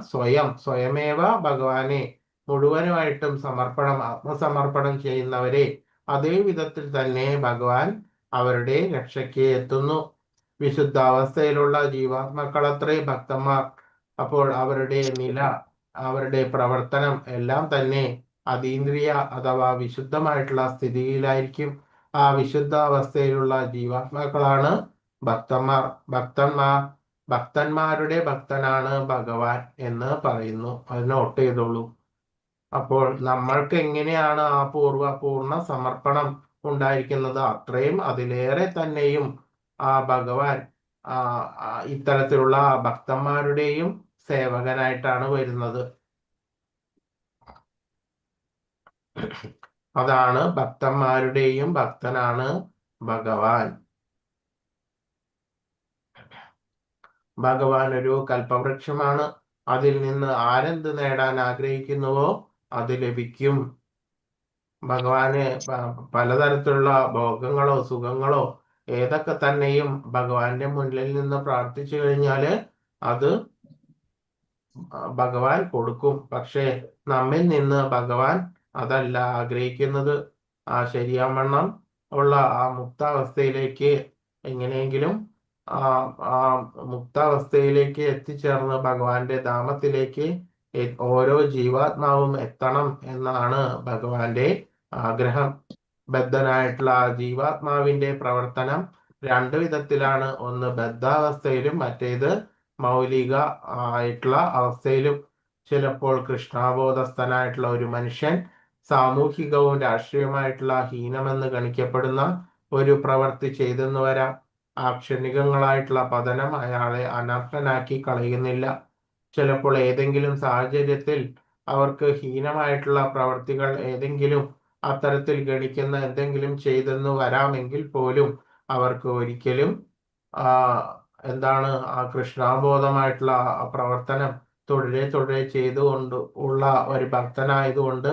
സ്വയമേവ ഭഗവാനെ മുഴുവനുമായിട്ടും ആത്മസമർപ്പണം ചെയ്യുന്നവരെ അതേ വിധത്തിൽ തന്നെ ഭഗവാൻ അവരുടെ രക്ഷയ്ക്ക് എത്തുന്നു. വിശുദ്ധാവസ്ഥയിലുള്ള ജീവാത്മാക്കളത്രേ ഭക്തന്മാർ. അപ്പോൾ അവരുടെ നില, അവരുടെ പ്രവർത്തനം എല്ലാം തന്നെ അതീന്ദ്രിയ അഥവാ വിശുദ്ധമായിട്ടുള്ള സ്ഥിതിയിലായിരിക്കും. ആ വിശുദ്ധ അവസ്ഥയിലുള്ള ജീവാത്മാക്കളാണ് ഭക്തന്മാർ. ഭക്തന്മാരുടെ ഭക്തനാണ് ഭഗവാൻ എന്ന് പറയുന്നു. അത് നോട്ട് ചെയ്തോളൂ. അപ്പോൾ നമ്മൾക്ക് എങ്ങനെയാണ് ആ പൂർണ്ണ സമർപ്പണം ഉണ്ടായിരിക്കുന്നത്, അത്രയും അതിലേറെ തന്നെയും ആ ഭഗവാൻ ഇത്തരത്തിലുള്ള ഭക്തന്മാരുടെയും സേവകനായിട്ടാണ് വരുന്നത്. അതാണ് ഭക്തന്മാരുടെയും ഭക്തനാണ് ഭഗവാൻ. ഭഗവാൻ ഒരു കൽപ്പവൃക്ഷമാണ്. അതിൽ നിന്ന് ആരെന്ത് നേടാൻ ആഗ്രഹിക്കുന്നുവോ അത് ലഭിക്കും. ഭഗവാന് പലതരത്തിലുള്ള ഭോഗങ്ങളോ സുഖങ്ങളോ ഏതൊക്കെ തന്നെയും ഭഗവാന്റെ മുന്നിൽ നിന്ന് പ്രാർത്ഥിച്ചു കഴിഞ്ഞാല് അത് ഭഗവാൻ കൊടുക്കും. പക്ഷേ നമ്മിൽ നിന്ന് ഭഗവാൻ അതല്ല ആഗ്രഹിക്കുന്നത്. ആ ശരിയാവണ്ണം ഉള്ള ആ മുക്താവസ്ഥയിലേക്ക് എങ്ങനെയെങ്കിലും ആ മുക്താവസ്ഥയിലേക്ക് എത്തിച്ചേർന്ന് ഭഗവാന്റെ ധാമത്തിലേക്ക് ഓരോ ജീവാത്മാവും എത്തണം എന്നാണ് ഭഗവാന്റെ ആഗ്രഹം. ബദ്ധനായിട്ടുള്ള ആ ജീവാത്മാവിന്റെ പ്രവർത്തനം രണ്ടു വിധത്തിലാണ്. ഒന്ന് ബദ്ധാവസ്ഥയിലും മറ്റേത് മൗലിക ആയിട്ടുള്ള അവസ്ഥയിലും. ചിലപ്പോൾ കൃഷ്ണാബോധസ്ഥനായിട്ടുള്ള ഒരു മനുഷ്യൻ സാമൂഹികവും രാഷ്ട്രീയമായിട്ടുള്ള ഹീനമെന്ന് ഗണിക്കപ്പെടുന്ന ഒരു പ്രവൃത്തി ചെയ്തെന്ന് വരാം. ആ ക്ഷണികങ്ങളായിട്ടുള്ള പതനം അയാളെ അനർഹനാക്കി കളയുന്നില്ല. ചിലപ്പോൾ ഏതെങ്കിലും സാഹചര്യത്തിൽ അവർക്ക് ഹീനമായിട്ടുള്ള പ്രവർത്തികൾ ഏതെങ്കിലും അത്തരത്തിൽ ഗണിക്കുന്ന എന്തെങ്കിലും ചെയ്തെന്ന് വരാമെങ്കിൽ പോലും അവർക്ക് ഒരിക്കലും ആ കൃഷ്ണാബോധമായിട്ടുള്ള ആ പ്രവർത്തനം തുടരെ ചെയ്തുകൊണ്ട് ഉള്ള ഒരു ഭക്തനായതുകൊണ്ട്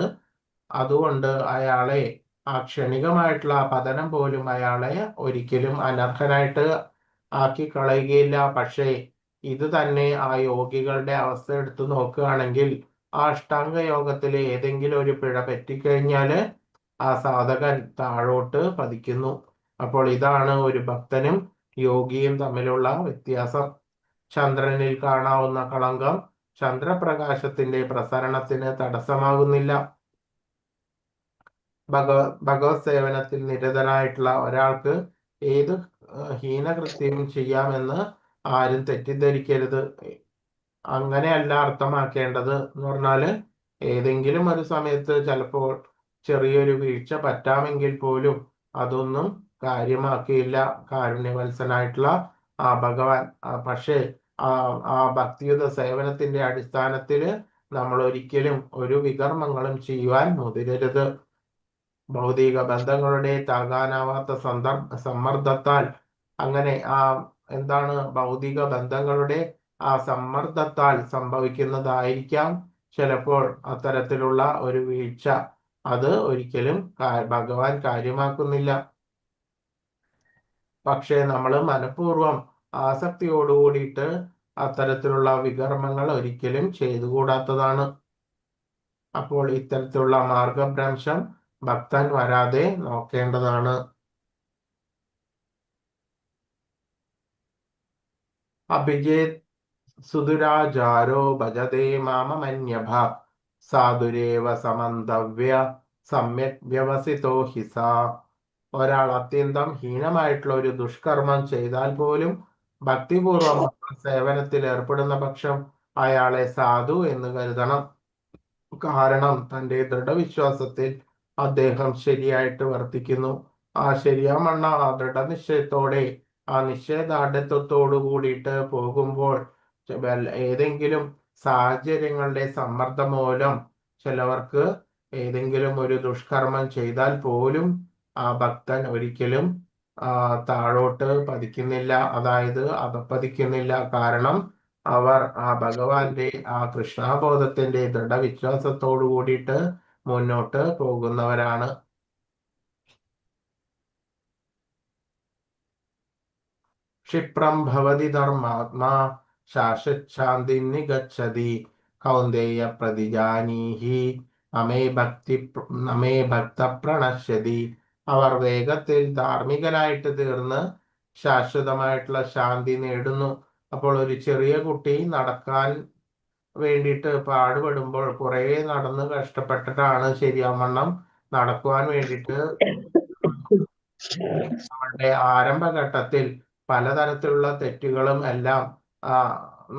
അതുകൊണ്ട് അയാളെ ആ ക്ഷണികമായിട്ടുള്ള പതനം പോലും അയാളെ ഒരിക്കലും അനർഹനായിട്ട് ആക്കി കളയുകയില്ല. പക്ഷേ ഇത് തന്നെ ആ യോഗികളുടെ അവസ്ഥ എടുത്തു നോക്കുകയാണെങ്കിൽ ആ അഷ്ടാംഗ യോഗത്തില് ഏതെങ്കിലും ഒരു പിഴ പറ്റിക്കഴിഞ്ഞാല് ആ സാധകൻ താഴോട്ട് പതിക്കുന്നു. അപ്പോൾ ഇതാണ് ഒരു ഭക്തനും യോഗിയും തമ്മിലുള്ള വ്യത്യാസം. ചന്ദ്രനിൽ കാണാവുന്ന കളങ്കം ചന്ദ്രപ്രകാശത്തിന്റെ പ്രസരണത്തിന് തടസ്സമാകുന്നില്ല. ഭഗവത് സേവനത്തിൽ നിരതനായിട്ടുള്ള ഒരാൾക്ക് ഏത് ഹീനകൃത്യവും ചെയ്യാമെന്ന് ആരും തെറ്റിദ്ധരിക്കരുത്. അങ്ങനെയല്ല അർത്ഥമാക്കേണ്ടത്. എന്ന് പറഞ്ഞാല് ഏതെങ്കിലും ഒരു സമയത്ത് ചിലപ്പോൾ ചെറിയൊരു വീഴ്ച പറ്റാമെങ്കിൽ പോലും അതൊന്നും കാര്യമാക്കിയില്ല കാരുണ്യവത്സനായിട്ടുള്ള ആ ഭഗവാൻ. പക്ഷേ ആ ഭക്തിയുത സേവനത്തിന്റെ അടിസ്ഥാനത്തില് നമ്മൾ ഒരിക്കലും ഒരു വികർമ്മങ്ങളും ചെയ്യുവാൻ മുതിരരുത്. ഭൗതിക ബന്ധങ്ങളുടെ താങ്ങാനാവാത്ത സമ്മർദ്ദത്താൽ അങ്ങനെ ഭൗതിക ബന്ധങ്ങളുടെ ആ സമ്മർദ്ദത്താൽ സംഭവിക്കുന്നതായിരിക്കാം ചിലപ്പോൾ അത്തരത്തിലുള്ള ഒരു വീഴ്ച. അത് ഒരിക്കലും ഭഗവാൻ കാര്യമാക്കുന്നില്ല. പക്ഷെ നമ്മൾ മനഃപൂർവ്വം ആസക്തിയോടുകൂടിയിട്ട് അത്തരത്തിലുള്ള വികർമ്മങ്ങൾ ഒരിക്കലും ചെയ്തുകൂടാത്തതാണ്. അപ്പോൾ ഇത്തരത്തിലുള്ള മാർഗഭ്രംശം ഭക്തൻ വരാതെ നോക്കേണ്ടതാണ്. അഭിജേത് സുദുരാചാരോ ഭജതേ മാമമന്യഭ സാധുരേവ സമന്തവ്യ സമ്യക് വ്യവസിതോ ഹിസ. ഒരാൾ അത്യന്തം ഹീനമായിട്ടുള്ള ഒരു ദുഷ്കർമ്മം ചെയ്താൽ പോലും ഭക്തിപൂർവം സേവനത്തിൽ ഏർപ്പെടുന്ന പക്ഷം അയാളെ സാധു എന്ന് കരുതണം. കാരണം തന്റെ ദൃഢവിശ്വാസത്തിൽ അദ്ദേഹം ശരിയായിട്ട് വർത്തിക്കുന്നു. ആ ശരിയാമണ്ണ ആ ദൃഢനിശ്ചയത്തോടെ ആ നിശ്ചയദാർഢ്യത്തോടു കൂടിയിട്ട് പോകുമ്പോൾ ഏതെങ്കിലും സാഹചര്യങ്ങളുടെ സമ്മർദ്ദം മൂലം ചിലവർക്ക് ഏതെങ്കിലും ഒരു ദുഷ്കർമ്മം ചെയ്താൽ പോലും ആ ഭക്തൻ ഒരിക്കലും താഴോട്ട് പതിക്കുന്നില്ല, അതായത് അധപ്പതിക്കുന്നില്ല. കാരണം അവർ ആ ഭഗവാന്റെ ആ കൃഷ്ണാബോധത്തിന്റെ ദൃഢവിശ്വാസത്തോടു കൂടിയിട്ട് മുന്നോട്ട് പോകുന്നവരാണ്. ക്ഷിപ്രം ഭവതി ധർമാത്മാ ശാശ്വശാന്തി നിഗച്ഛതി കൗന്ദേയ പ്രതിജാനീഹി നമേ ഭക്ത പ്രണശ്യതി. അവർ വേഗത്തിൽ ധാർമ്മികനായിട്ട് തീർന്ന് ശാശ്വതമായിട്ടുള്ള ശാന്തി നേടുന്നു. അപ്പോൾ ഒരു ചെറിയ കുട്ടി നടക്കാൻ വേണ്ടിയിട്ട് പാടുപെടുമ്പോൾ കുറെ നടന്ന് കഷ്ടപ്പെട്ടിട്ടാണ് ശരിയാവണ്ണം നടക്കുവാൻ വേണ്ടിയിട്ട് നമ്മളുടെ ആരംഭഘട്ടത്തിൽ പലതരത്തിലുള്ള തെറ്റുകളും എല്ലാം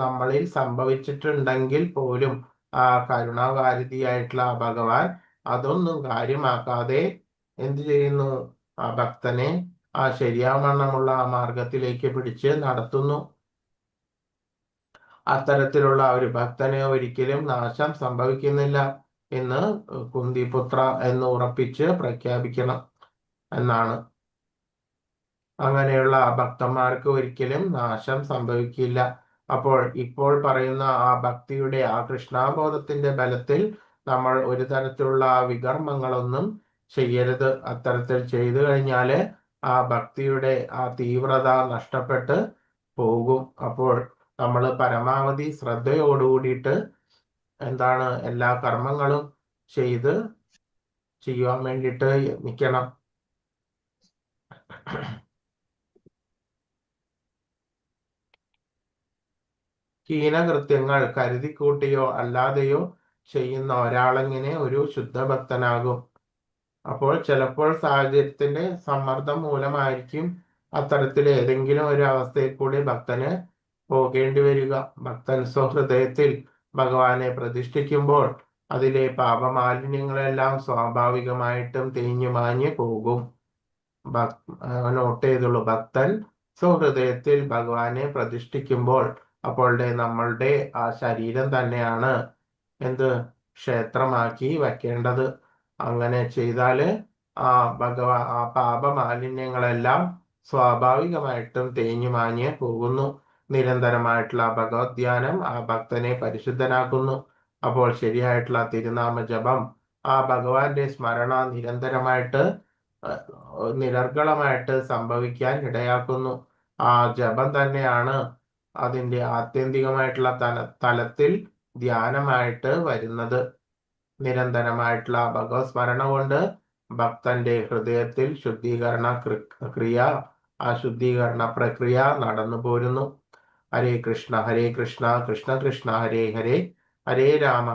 നമ്മളിൽ സംഭവിച്ചിട്ടുണ്ടെങ്കിൽ പോലും ആ കരുണാവാരിധിയായിട്ടുള്ള ആ ഭഗവാൻ അതൊന്നും കാര്യമാക്കാതെ എന്തു ചെയ്യുന്നു? ആ ഭക്തനെ ആ ശരിയാവണ്ണമുള്ള ആ മാർഗത്തിലേക്ക് പിടിച്ച് നടത്തുന്നു. അത്തരത്തിലുള്ള ഒരു ഭക്തന് ഒരിക്കലും നാശം സംഭവിക്കുന്നില്ല എന്ന് കുന്തിപുത്ര എന്ന് ഉറപ്പിച്ച് പ്രഖ്യാപിക്കണം എന്നാണ്. അങ്ങനെയുള്ള ഭക്തന്മാർക്ക് ഒരിക്കലും നാശം സംഭവിക്കില്ല. അപ്പോൾ ഇപ്പോൾ പറയുന്ന ആ ഭക്തിയുടെ ആ കൃഷ്ണാബോധത്തിന്റെ ബലത്തിൽ നമ്മൾ ഒരു തരത്തിലുള്ള വികർമ്മങ്ങളൊന്നും ചെയ്യരുത്. അത്തരത്തിൽ ചെയ്തു കഴിഞ്ഞാല് ആ ഭക്തിയുടെ ആ തീവ്രത നഷ്ടപ്പെട്ട് പോകും. അപ്പോൾ നമ്മൾ പരമാവധി ശ്രദ്ധയോടുകൂടിയിട്ട് എന്താണ് എല്ലാ കർമ്മങ്ങളും ചെയ്യുവാൻ വേണ്ടിയിട്ട് യത്നിക്കണം. ഹീനകൃത്യങ്ങൾ കരുതിക്കൂട്ടിയോ അല്ലാതെയോ ചെയ്യുന്ന ഒരാളെങ്ങനെ ഒരു ശുദ്ധഭക്തനാകും? അപ്പോൾ ചിലപ്പോൾ സാഹചര്യത്തിന്റെ സമ്മർദ്ദം മൂലമായിരിക്കും അത്തരത്തിൽ ഏതെങ്കിലും ഒരു അവസ്ഥയിൽ കൂടി ഭക്തന് പോകേണ്ടി വരിക. ഭക്തൻ സ്വഹൃദയത്തിൽ ഭഗവാനെ പ്രതിഷ്ഠിക്കുമ്പോൾ അതിലെ പാപമാലിന്യങ്ങളെല്ലാം സ്വാഭാവികമായിട്ടും തേഞ്ഞു മാഞ്ഞു പോകും. നോട്ട് ചെയ്തുള്ളൂ, ഭക്തൻ സ്വഹൃദയത്തിൽ ഭഗവാനെ പ്രതിഷ്ഠിക്കുമ്പോൾ അപ്പോൾ നമ്മളുടെ ആ ശരീരം തന്നെയാണ് എന്ത് ക്ഷേത്രമാക്കി വെക്കേണ്ടത്. അങ്ങനെ ചെയ്താല് ആ പാപമാലിന്യങ്ങളെല്ലാം സ്വാഭാവികമായിട്ടും തേഞ്ഞു മാഞ്ഞ് പോകുന്നു. നിരന്തരമായിട്ടുള്ള ഭഗവത് ധ്യാനം ആ ഭക്തനെ പരിശുദ്ധനാക്കുന്നു. അപ്പോൾ ശരിയായിട്ടുള്ള തിരുനാമ ജപം ആ ഭഗവാന്റെ സ്മരണ നിരന്തരമായിട്ട് നിരർഗളമായിട്ട് സംഭവിക്കാൻ ഇടയാക്കുന്നു. ആ ജപം തന്നെയാണ് അതിന്റെ ആത്യന്തികമായിട്ടുള്ള തലത്തിൽ ധ്യാനമായിട്ട് വരുന്നത്. നിരന്തരമായിട്ടുള്ള ഭഗവത് സ്മരണ കൊണ്ട് ഭക്തന്റെ ഹൃദയത്തിൽ ശുദ്ധീകരണ പ്രക്രിയ നടന്നു പോരുന്നു. ഹരേ കൃഷ്ണ കൃഷ്ണ കൃഷ്ണ ഹരേ ഹരേ, ഹരേ രാമ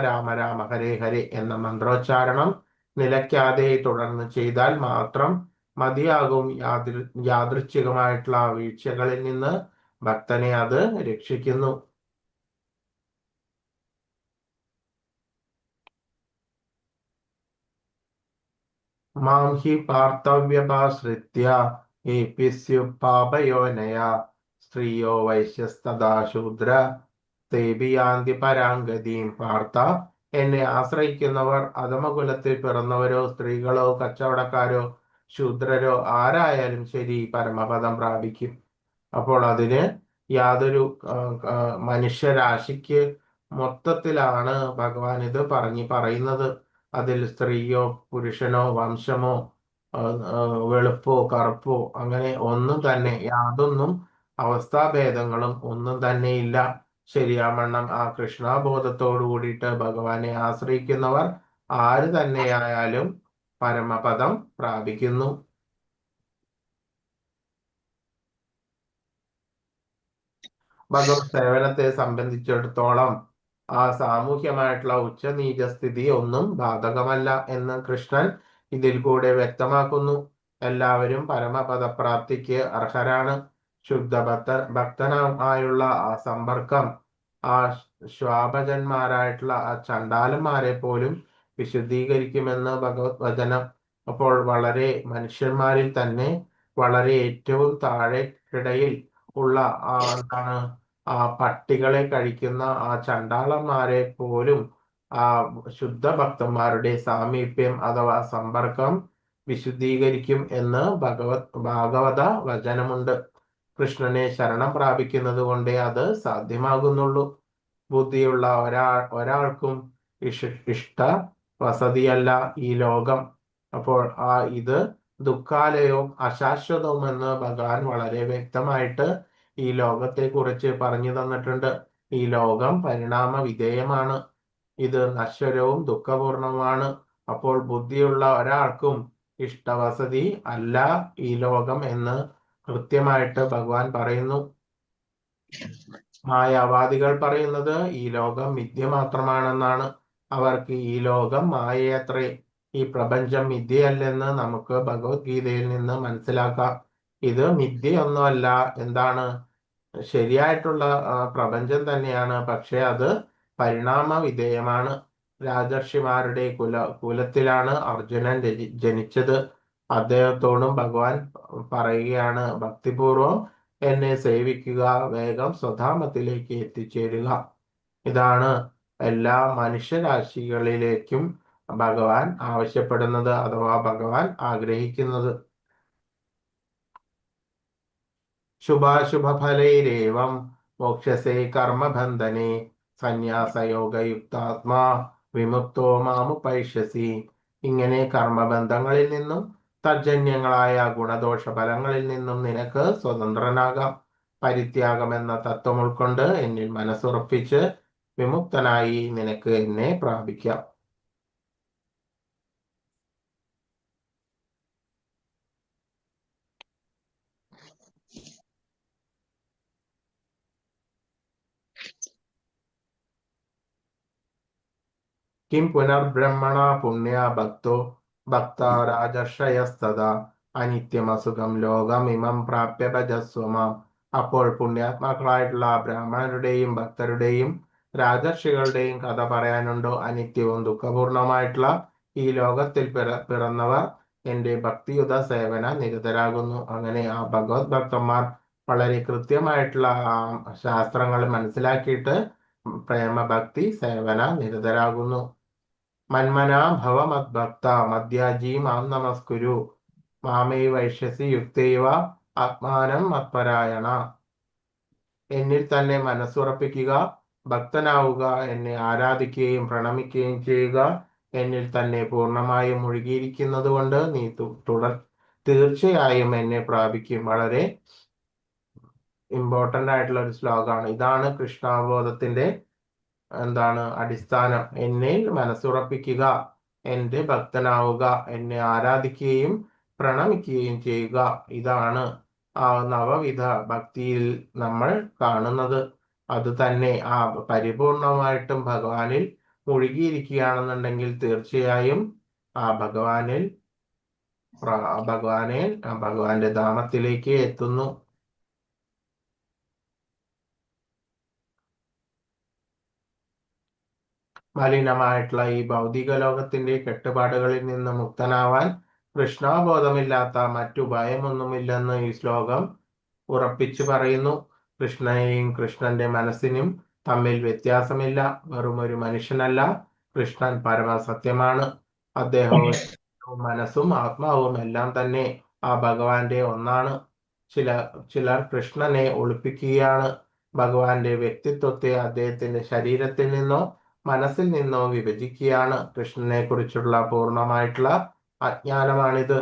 രാമ രാമ ഹരേ ഹരേ എന്ന മന്ത്രോച്ചാരണം നിലയ്ക്കാതെ തുടർന്ന് ചെയ്താൽ മാത്രം മതിയാകും യാദൃച്ഛികമായിട്ടുള്ള വീഴ്ചകളിൽ നിന്ന് ഭക്തനെ അത് രക്ഷിക്കുന്നു. മാം ഹി പാർത്ഥവ്യപാശ്രിത്യ പാപയോനയ സ്ത്രീയോ വൈശ്യസ്തദാ ശൂദ്ര തേബിയാന്തി പരാംഗതിയും. പാർത്ഥ, എന്നെ ആശ്രയിക്കുന്നവർ അധമകുലത്തിൽ പിറന്നവരോ സ്ത്രീകളോ കച്ചവടക്കാരോ ശൂദ്രരോ ആരായാലും ശരി പരമപദം പ്രാപിക്കും. അപ്പോൾ അതിന് യാതൊരു മനുഷ്യരാശിക്ക് മൊത്തത്തിലാണ് ഭഗവാൻ ഇത് പറയുന്നത്. അതിൽ സ്ത്രീയോ പുരുഷനോ വംശമോ വെളുപ്പോ കറുപ്പോ അങ്ങനെ ഒന്നും തന്നെ യാതൊന്നും അവസ്ഥാഭേദങ്ങളും ഒന്നും തന്നെ ഇല്ല. ശരിയാവണ്ണം ആ കൃഷ്ണബോധത്തോടു കൂടിയിട്ട് ഭഗവാനെ ആശ്രയിക്കുന്നവർ ആര് തന്നെയായാലും പരമപദം പ്രാപിക്കുന്നു. ഭഗവത് സേവനത്തെ സംബന്ധിച്ചിടത്തോളം ആ സാമൂഹ്യമായിട്ടുള്ള ഉച്ചനീചസ്ഥിതി ഒന്നും ബാധകമല്ല എന്ന് കൃഷ്ണൻ ഇതിൽ കൂടെ വ്യക്തമാക്കുന്നു. എല്ലാവരും പരമപദപ്രാപ്തിക്ക് അർഹരാണ്. ഭക്തനായുള്ള ആ സമ്പർക്കം ആ ശ്വാപജന്മാരായിട്ടുള്ള ആ ചണ്ടാലന്മാരെ പോലും വിശുദ്ധീകരിക്കുമെന്ന് ഭഗവത് വചനം. അപ്പോൾ വളരെ മനുഷ്യന്മാരിൽ തന്നെ വളരെ ഏറ്റവും താഴെക്കിടയിൽ ഉള്ള എന്താണ് ആ പട്ടികളെ കഴിക്കുന്ന ആ ചണ്ടാളന്മാരെ പോലും ആ ശുദ്ധഭക്തന്മാരുടെ സാമീപ്യം അഥവാ സമ്പർക്കം വിശുദ്ധീകരിക്കും എന്ന് ഭാഗവത വചനമുണ്ട്. കൃഷ്ണനെ ശരണം പ്രാപിക്കുന്നത് കൊണ്ടേ അത് സാധ്യമാകുന്നുള്ളൂ. ബുദ്ധിയുള്ള ഒരാൾക്കും ഇഷ്ട വസതിയല്ല ഈ ലോകം. അപ്പോൾ ഇത് ദുഃഖാലയവും അശാശ്വതവുമെന്ന് ഭഗവാൻ വളരെ വ്യക്തമായിട്ട് ഈ ലോകത്തെ കുറിച്ച് പറഞ്ഞു തന്നിട്ടുണ്ട്. ഈ ലോകം പരിണാമ വിധേയമാണ്, ഇത് നശ്വരവും ദുഃഖപൂർണവുമാണ്. അപ്പോൾ ബുദ്ധിയുള്ള ഒരാൾക്കും ഇഷ്ടവസതി അല്ല ഈ ലോകം എന്ന് കൃത്യമായിട്ട് ഭഗവാൻ പറയുന്നു. മായാവാദികൾ പറയുന്നത് ഈ ലോകം മിഥ്യ മാത്രമാണെന്നാണ്. അവർക്ക് ഈ ലോകം മായയത്രേ, ഈ പ്രപഞ്ചം മിഥ്യയല്ലെന്ന് നമുക്ക് ഭഗവത്ഗീതയിൽ നിന്ന് മനസ്സിലാക്കാം. ഇത് മിഥ്യയൊന്നുമല്ല. എന്താണ്? ശരിയായിട്ടുള്ള പ്രപഞ്ചം തന്നെയാണ്, പക്ഷെ അത് പരിണാമ വിധേയമാണ്. രാജർഷിമാരുടെ കുലത്തിലാണ് അർജുനൻ ജനിച്ചത്. അദ്ദേഹത്തോടും ഭഗവാൻ പറയുകയാണ്, ഭക്തിപൂർവം എന്നെ സേവിക്കുക, വേഗം സ്വധാമത്തിലേക്ക് എത്തിച്ചേരുക. ഇതാണ് എല്ലാ മനുഷ്യരാശികളിലേക്കും ഭഗവാൻ ആവശ്യപ്പെടുന്നത്, അഥവാ ഭഗവാൻ ആഗ്രഹിക്കുന്നത്. ശുഭാശുഭഫലൈരേവം മോക്ഷസേ കർമ്മബന്ധനെ സന്യാസയോഗയുക്താത്മാ വിമുക്തോ മാമുപൈഷ്യസി. ഇങ്ങനെ കർമ്മബന്ധങ്ങളിൽ നിന്നും തജ്ജന്യങ്ങളായ ഗുണദോഷ ഫലങ്ങളിൽ നിന്നും നിനക്ക് സ്വതന്ത്രനാകാം. പരിത്യാഗം എന്ന തത്വം ഉൾക്കൊണ്ട് എന്നിൽ മനസ്സുറപ്പിച്ച് വിമുക്തനായി നിനക്ക് എന്നെ പ്രാപിക്കാം. കിം പുനർബ്രഹ്മണ പുണ്യ ഭക്തോ ഭക്ത രാജർഷയസ്തദാ അനിത്യമസുഖം ലോകമിമം പ്രാപ്യ ഭജസ്വമാം. അപ്പോൾ പുണ്യാത്മാക്കളായിട്ടുള്ള ബ്രാഹ്മണരുടെയും ഭക്തരുടെയും രാജർഷികളുടെയും കഥ പറയാനുണ്ടോ? അനിത്യവും ദുഃഖപൂർണമായിട്ടുള്ള ഈ ലോകത്തിൽ പിറന്നവർ എന്റെ ഭക്തിയുത സേവന നിരതരാകുന്നു. അങ്ങനെ ആ ഭഗവത് ഭക്തന്മാർ വളരെ കൃത്യമായിട്ടുള്ള ശാസ്ത്രങ്ങൾ മനസ്സിലാക്കിയിട്ട് പ്രേമഭക്തി സേവന നിരതരാകുന്നു. മന്മനാ ഭവ മദ്ഭക്ത മദ്യാജീ മാം നമസ്കുരു മാമേ വൈശ്യസി യുക്തൈവ ആത്മാനം മത്പരായണ. എന്നിൽ തന്നെ മനസ്സുറപ്പിക്കുക, ഭക്തനാവുക, എന്നെ ആരാധിക്കുകയും പ്രണമിക്കുകയും ചെയ്യുക. എന്നിൽ തന്നെ പൂർണ്ണമായും മുഴുകിയിരിക്കുന്നത് കൊണ്ട് നീ തീർച്ചയായും എന്നെ പ്രാപിക്കും. വളരെ ഇമ്പോർട്ടന്റ് ആയിട്ടുള്ള ഒരു ശ്ലോകമാണ്. ഇതാണ് കൃഷ്ണാവബോധത്തിന്റെ അടിസ്ഥാനം. എന്നെ മനസ്സുറപ്പിക്കുക, എന്റെ ഭക്തനാവുക, എന്നെ ആരാധിക്കുകയും പ്രണമിക്കുകയും ചെയ്യുക. ഇതാണ് ആ നവവിധ ഭക്തിയിൽ നമ്മൾ കാണുന്നത്. അത് തന്നെ ആ പരിപൂർണമായിട്ടും ഭഗവാനിൽ മുഴുകിയിരിക്കുകയാണെന്നുണ്ടെങ്കിൽ തീർച്ചയായും ആ ഭഗവാന്റെ ധാമത്തിലേക്ക് എത്തുന്നു. മലിനമായിട്ടുള്ള ഈ ഭൗതിക ലോകത്തിന്റെ കെട്ടുപാടുകളിൽ നിന്ന് മുക്തനാവാൻ കൃഷ്ണാബോധമില്ലാത്ത മറ്റുപായമൊന്നുമില്ലെന്ന് ഈ ശ്ലോകം ഉറപ്പിച്ചു പറയുന്നു. കൃഷ്ണനെയും കൃഷ്ണന്റെ മനസ്സിനും തമ്മിൽ വ്യത്യാസമില്ല. വെറും ഒരു മനുഷ്യനല്ല, കൃഷ്ണൻ പരമസത്യമാണ്. അദ്ദേഹവും മനസ്സും ആത്മാവും എല്ലാം തന്നെ ആ ഭഗവാന്റെ ഒന്നാണ്. ചിലർ കൃഷ്ണനെ ഒളിപ്പിക്കുകയാണ്. ഭഗവാന്റെ വ്യക്തിത്വത്തെ അദ്ദേഹത്തിന്റെ ശരീരത്തിൽ നിന്നോ മനസ്സിൽ നിന്നോ വിഭജിക്കുകയാണ്. കൃഷ്ണനെ കുറിച്ചുള്ള പൂർണ്ണമായിട്ടുള്ള അജ്ഞാനമാണിത്.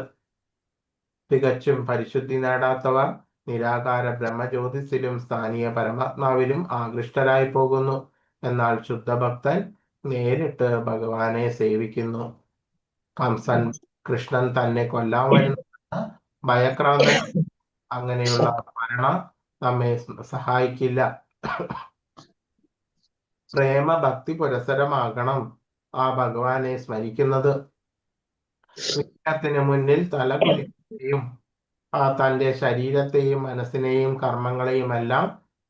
തികച്ചും പരിശുദ്ധി നേടാത്തവർ നിരാകാര ബ്രഹ്മജ്യോതിസിലും സ്ഥാനീയ പരമാത്മാവിലും ആകൃഷ്ടരായി പോകുന്നു. എന്നാൽ ശുദ്ധഭക്തൻ നേരിട്ട് ഭഗവാനെ സേവിക്കുന്നു. കംസൻ കൃഷ്ണൻ തന്നെ കൊല്ലാൻ വരുന്ന ഭയക്രാന്തൻ. അങ്ങനെയുള്ള മരണം നമ്മെ സഹായിക്കില്ല. പ്രേമഭക്തി പുരസരമാകണം ആ ഭഗവാനെ സ്മരിക്കുന്നത്. വിഗ്രഹത്തിന് മുന്നിൽ തല കുനിക്കുകയും തന്റെ ശരീരത്തെയും മനസ്സിനെയും കർമ്മങ്ങളെയും എല്ലാം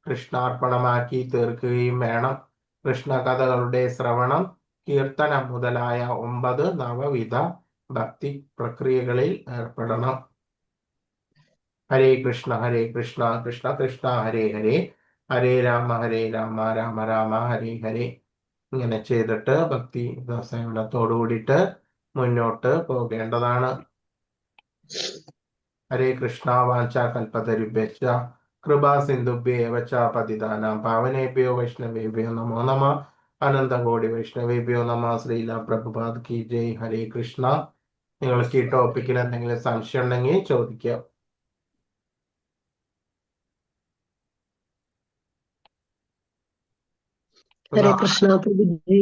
കൃഷ്ണാർപ്പണമാക്കി തീർക്കുകയും വേണം. കൃഷ്ണകഥകളുടെ ശ്രവണം, കീർത്തനം മുതലായ 9 നവവിധ ഭക്തി പ്രക്രിയകളിൽ ഏർപ്പെടണം. ഹരേ കൃഷ്ണ കൃഷ്ണ കൃഷ്ണ ഹരേ ഹരേ, ഹരേ രാമ രാമ രാമ ഹരേ ഹരേ. ഇങ്ങനെ ചെയ്തിട്ട് ഭക്തി സേവനത്തോടു കൂടിയിട്ട് മുന്നോട്ട് പോകേണ്ടതാണ്. ഹരേ കൃഷ്ണ. വാഞ്ചാ കൽപതരുഭ്യശ്ച കൃപാസിന്ധുഭ്യേവ ച പതിതാനാം പാവനേഭ്യോ വൈഷ്ണവേഭ്യോ നമോ നമ. അനന്തകോടി വൈഷ്ണവേഭ്യോ നമ. ശ്രീല പ്രഭുപാദ് കി ജയ്. ഹരേ കൃഷ്ണ. നിങ്ങൾക്ക് ഈ ടോപ്പിക്കിൽ എന്തെങ്കിലും സംശയം ഉണ്ടെങ്കിൽ ചോദിക്കാം. ഹരേ കൃഷ്ണ പ്രഭുജി.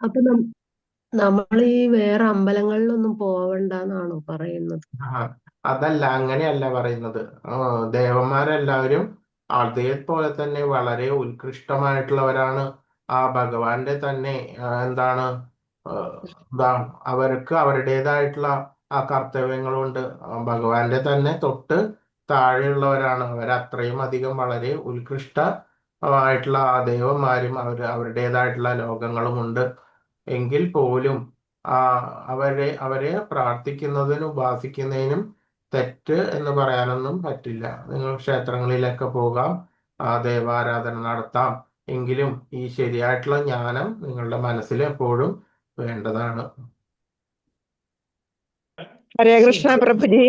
അപ്പൊ നമ്മൾ ഈ വേറെ അമ്പലങ്ങളിലൊന്നും പോവണ്ടെന്നാണോ പറയുന്നത്? അതല്ല, അങ്ങനെയല്ല പറയുന്നത്. ദേവന്മാരെല്ലാവരും അതേപോലെ തന്നെ വളരെ ഉത്കൃഷ്ടമായിട്ടുള്ളവരാണ്. ആ ഭഗവാന്റെ തന്നെ എന്താണ് അവർക്ക് അവരുടേതായിട്ടുള്ള ആ കർത്തവ്യങ്ങളുണ്ട്. ഭഗവാന്റെ തന്നെ തൊട്ട് താഴെയുള്ളവരാണ് അവരത്രയും അധികം വളരെ ഉത്കൃഷ്ടമായിട്ടുള്ള ആ ദേവന്മാരും അവരുടേതായിട്ടുള്ള ലോകങ്ങളുമുണ്ട്. എങ്കിൽ പോലും അവരെ പ്രാർത്ഥിക്കുന്നതിനും ഉപാസിക്കുന്നതിനും തെറ്റ് എന്ന് പറയാനൊന്നും പറ്റില്ല. നിങ്ങൾ ക്ഷേത്രങ്ങളിലൊക്കെ പോകാം, ദേവാരാധന നടത്താം. എങ്കിലും ഈ ശരിയായിട്ടുള്ള ജ്ഞാനം നിങ്ങളുടെ മനസ്സിൽ എപ്പോഴും വേണ്ടതാണ്. ഹരേ കൃഷ്ണ പ്രഭുജി.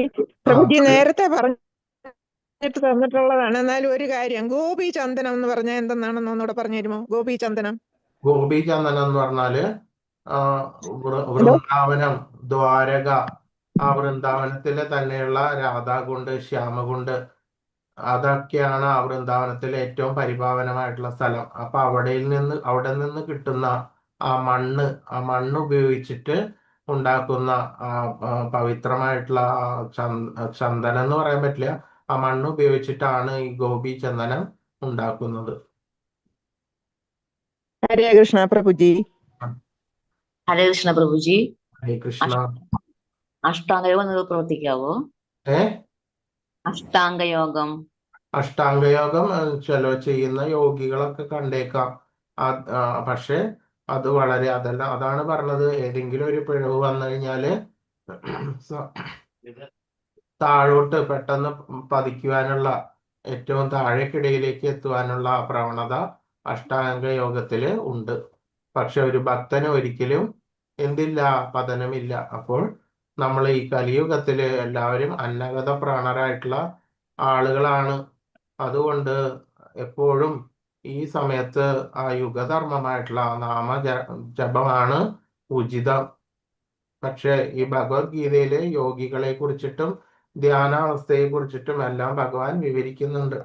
പ്രഭുജി നേരത്തെ പറഞ്ഞിട്ട് തന്നിട്ടുള്ളതാണ്. എന്നാലും ഒരു കാര്യം, ഗോപി ചന്ദനം എന്ന് പറഞ്ഞാൽ എന്തെന്നാണെന്ന് ഒന്നുകൂടെ പറഞ്ഞു തരുമോ? ഗോപി ചന്ദനം എന്ന് പറഞ്ഞാല് വൃന്ദാവനം, ദ്വാരക, ആ വൃന്ദാവനത്തിലെ തന്നെയുള്ള രാധാകുണ്ട്, ശ്യാമകുണ്ട്, അതൊക്കെയാണ് ആ വൃന്ദാവനത്തിലെ ഏറ്റവും പരിപാവനമായിട്ടുള്ള സ്ഥലം. അപ്പൊ അവിടെ നിന്ന് കിട്ടുന്ന ആ മണ്ണ് ഉപയോഗിച്ചിട്ട് ഉണ്ടാക്കുന്ന പവിത്രമായിട്ടുള്ള ചന്ദനം എന്ന് പറയാൻ പറ്റില്ല, ആ മണ്ണ് ഉപയോഗിച്ചിട്ടാണ് ഈ ഗോപി ചന്ദനം ഉണ്ടാക്കുന്നത്. ഹരേ കൃഷ്ണ പ്രഭുജി. ഹരേ കൃഷ്ണ പ്രഭുജി. ഹരേ കൃഷ്ണ. അഷ്ടാംഗയോഗം നിങ്ങൾ പ്രവർത്തിക്കാവോ? അഷ്ടാംഗയോഗം ചെയ്യുന്ന യോഗികളൊക്കെ കണ്ടേക്കാം. പക്ഷെ അത് അതാണ് പറഞ്ഞത്, ഏതെങ്കിലും ഒരു പിഴവ് വന്നു കഴിഞ്ഞാല് താഴോട്ട് പെട്ടെന്ന് പതിക്കുവാനുള്ള, ഏറ്റവും താഴേക്കിടയിലേക്ക് എത്തുവാനുള്ള പ്രവണത അഷ്ടാംഗ യോഗത്തില് ഉണ്ട്. പക്ഷെ ഒരു ഭക്തന് ഒരിക്കലും എന്തില്ല, പതനമില്ല. അപ്പോൾ നമ്മൾ ഈ കലിയുഗത്തില് എല്ലാവരും അന്നഗത പ്രാണരായിട്ടുള്ള ആളുകളാണ്. അതുകൊണ്ട് എപ്പോഴും ഈ സമയത്ത് ആ യുഗധർമ്മമായിട്ടുള്ള ജപമാണ് ഉചിതം. പക്ഷെ ഈ ഭഗവത്ഗീതയിലെ യോഗികളെ കുറിച്ചിട്ടും ധ്യാനാവസ്ഥയെ കുറിച്ചിട്ടും എല്ലാം ഭഗവാൻ വിവരിക്കുന്നുണ്ട്.